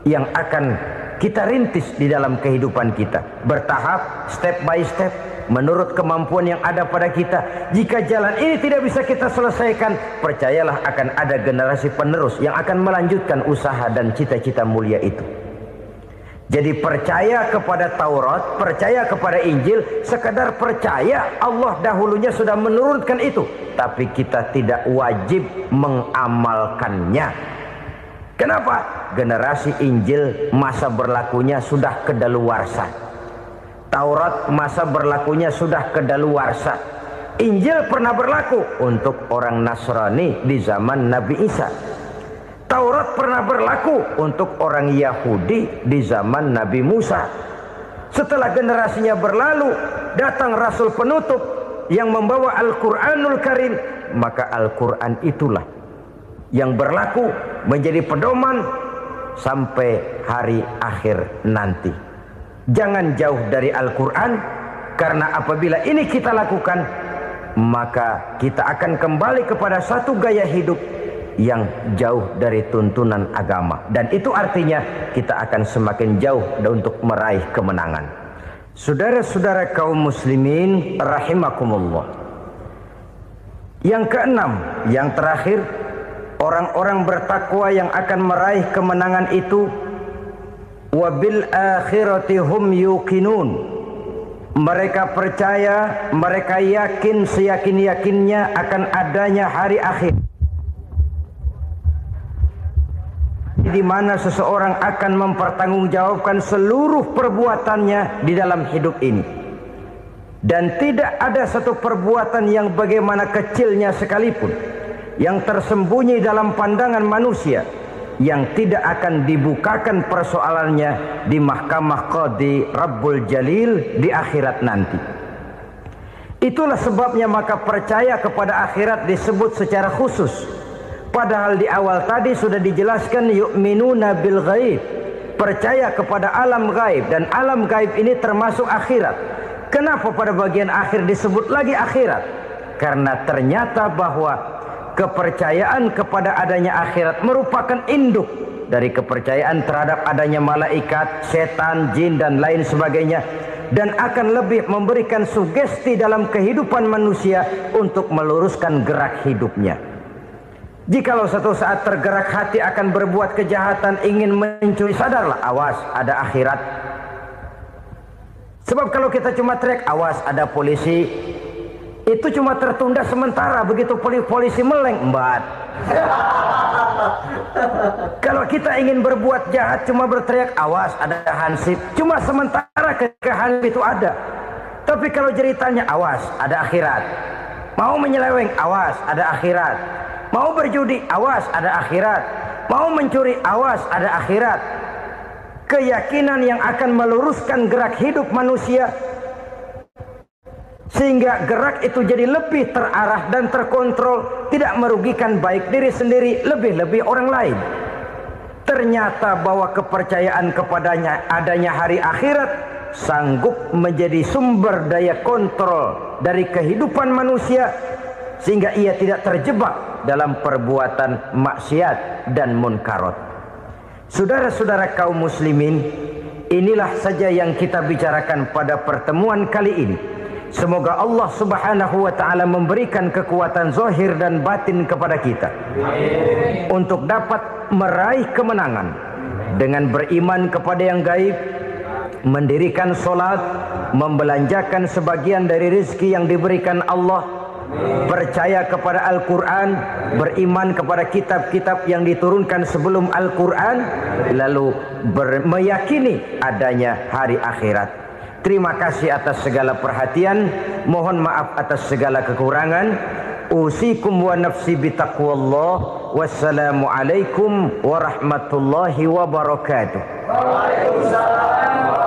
yang akan kita rintis di dalam kehidupan kita. Bertahap, step by step, menurut kemampuan yang ada pada kita. Jika jalan ini tidak bisa kita selesaikan, percayalah akan ada generasi penerus yang akan melanjutkan usaha dan cita-cita mulia itu. Jadi percaya kepada Taurat, percaya kepada Injil, sekedar percaya Allah dahulunya sudah menurunkan itu. Tapi kita tidak wajib mengamalkannya. Kenapa? Generasi Injil masa berlakunya sudah kedaluarsa. Taurat masa berlakunya sudah kedaluarsa. Injil pernah berlaku untuk orang Nasrani di zaman Nabi Isa. Taurat pernah berlaku untuk orang Yahudi di zaman Nabi Musa. Setelah generasinya berlalu, datang Rasul penutup yang membawa Al-Quranul Karim, maka Al-Quran itulah yang berlaku menjadi pedoman sampai hari akhir nanti. Jangan jauh dari Al-Quran, karena apabila ini kita lakukan, maka kita akan kembali kepada satu gaya hidup yang jauh dari tuntunan agama, dan itu artinya kita akan semakin jauh untuk meraih kemenangan. Saudara-saudara kaum muslimin rahimakumullah. Yang keenam, yang terakhir, orang-orang bertakwa yang akan meraih kemenangan itu wabil akhirati hum yuqinun. Mereka percaya, mereka yakin seyakin-yakinnya akan adanya hari akhir, di mana seseorang akan mempertanggungjawabkan seluruh perbuatannya di dalam hidup ini. Dan tidak ada satu perbuatan yang bagaimana kecilnya sekalipun yang tersembunyi dalam pandangan manusia yang tidak akan dibukakan persoalannya di mahkamah Qadi Rabbul Jalil di akhirat nanti. Itulah sebabnya maka percaya kepada akhirat disebut secara khusus. Padahal di awal tadi sudah dijelaskan yu'minuna bil ghaib, percaya kepada alam gaib, dan alam gaib ini termasuk akhirat. Kenapa pada bagian akhir disebut lagi akhirat? Karena ternyata bahwa kepercayaan kepada adanya akhirat merupakan induk dari kepercayaan terhadap adanya malaikat, setan, jin dan lain sebagainya, dan akan lebih memberikan sugesti dalam kehidupan manusia untuk meluruskan gerak hidupnya. Jikalau satu saat tergerak hati akan berbuat kejahatan, ingin mencuri, sadarlah, awas ada akhirat. Sebab kalau kita cuma teriak awas ada polisi, itu cuma tertunda sementara, begitu polisi meleng embat. Kalau kita ingin berbuat jahat cuma berteriak awas ada hansip, cuma sementara ketika hansip itu ada. Tapi kalau ceritanya awas ada akhirat, mau menyeleweng awas ada akhirat, mau berjudi awas ada akhirat, mau mencuri awas ada akhirat. Keyakinan yang akan meluruskan gerak hidup manusia sehingga gerak itu jadi lebih terarah dan terkontrol, tidak merugikan baik diri sendiri, lebih-lebih orang lain. Ternyata bahwa kepercayaan kepadanya adanya hari akhirat sanggup menjadi sumber daya kontrol dari kehidupan manusia, sehingga ia tidak terjebak dalam perbuatan maksiat dan munkarat. Saudara-saudara kaum muslimin, inilah saja yang kita bicarakan pada pertemuan kali ini. Semoga Allah subhanahu wa ta'ala memberikan kekuatan zahir dan batin kepada kita. Amin. Untuk dapat meraih kemenangan dengan beriman kepada yang gaib, mendirikan solat, membelanjakan sebagian dari rezeki yang diberikan Allah, percaya kepada Al-Quran, beriman kepada kitab-kitab yang diturunkan sebelum Al-Quran, lalu meyakini adanya hari akhirat. Terima kasih atas segala perhatian, mohon maaf atas segala kekurangan. Usikum wa nafsi bitaqwallah. Wassalamualaikum warahmatullahi wabarakatuh. Waalaikumsalam.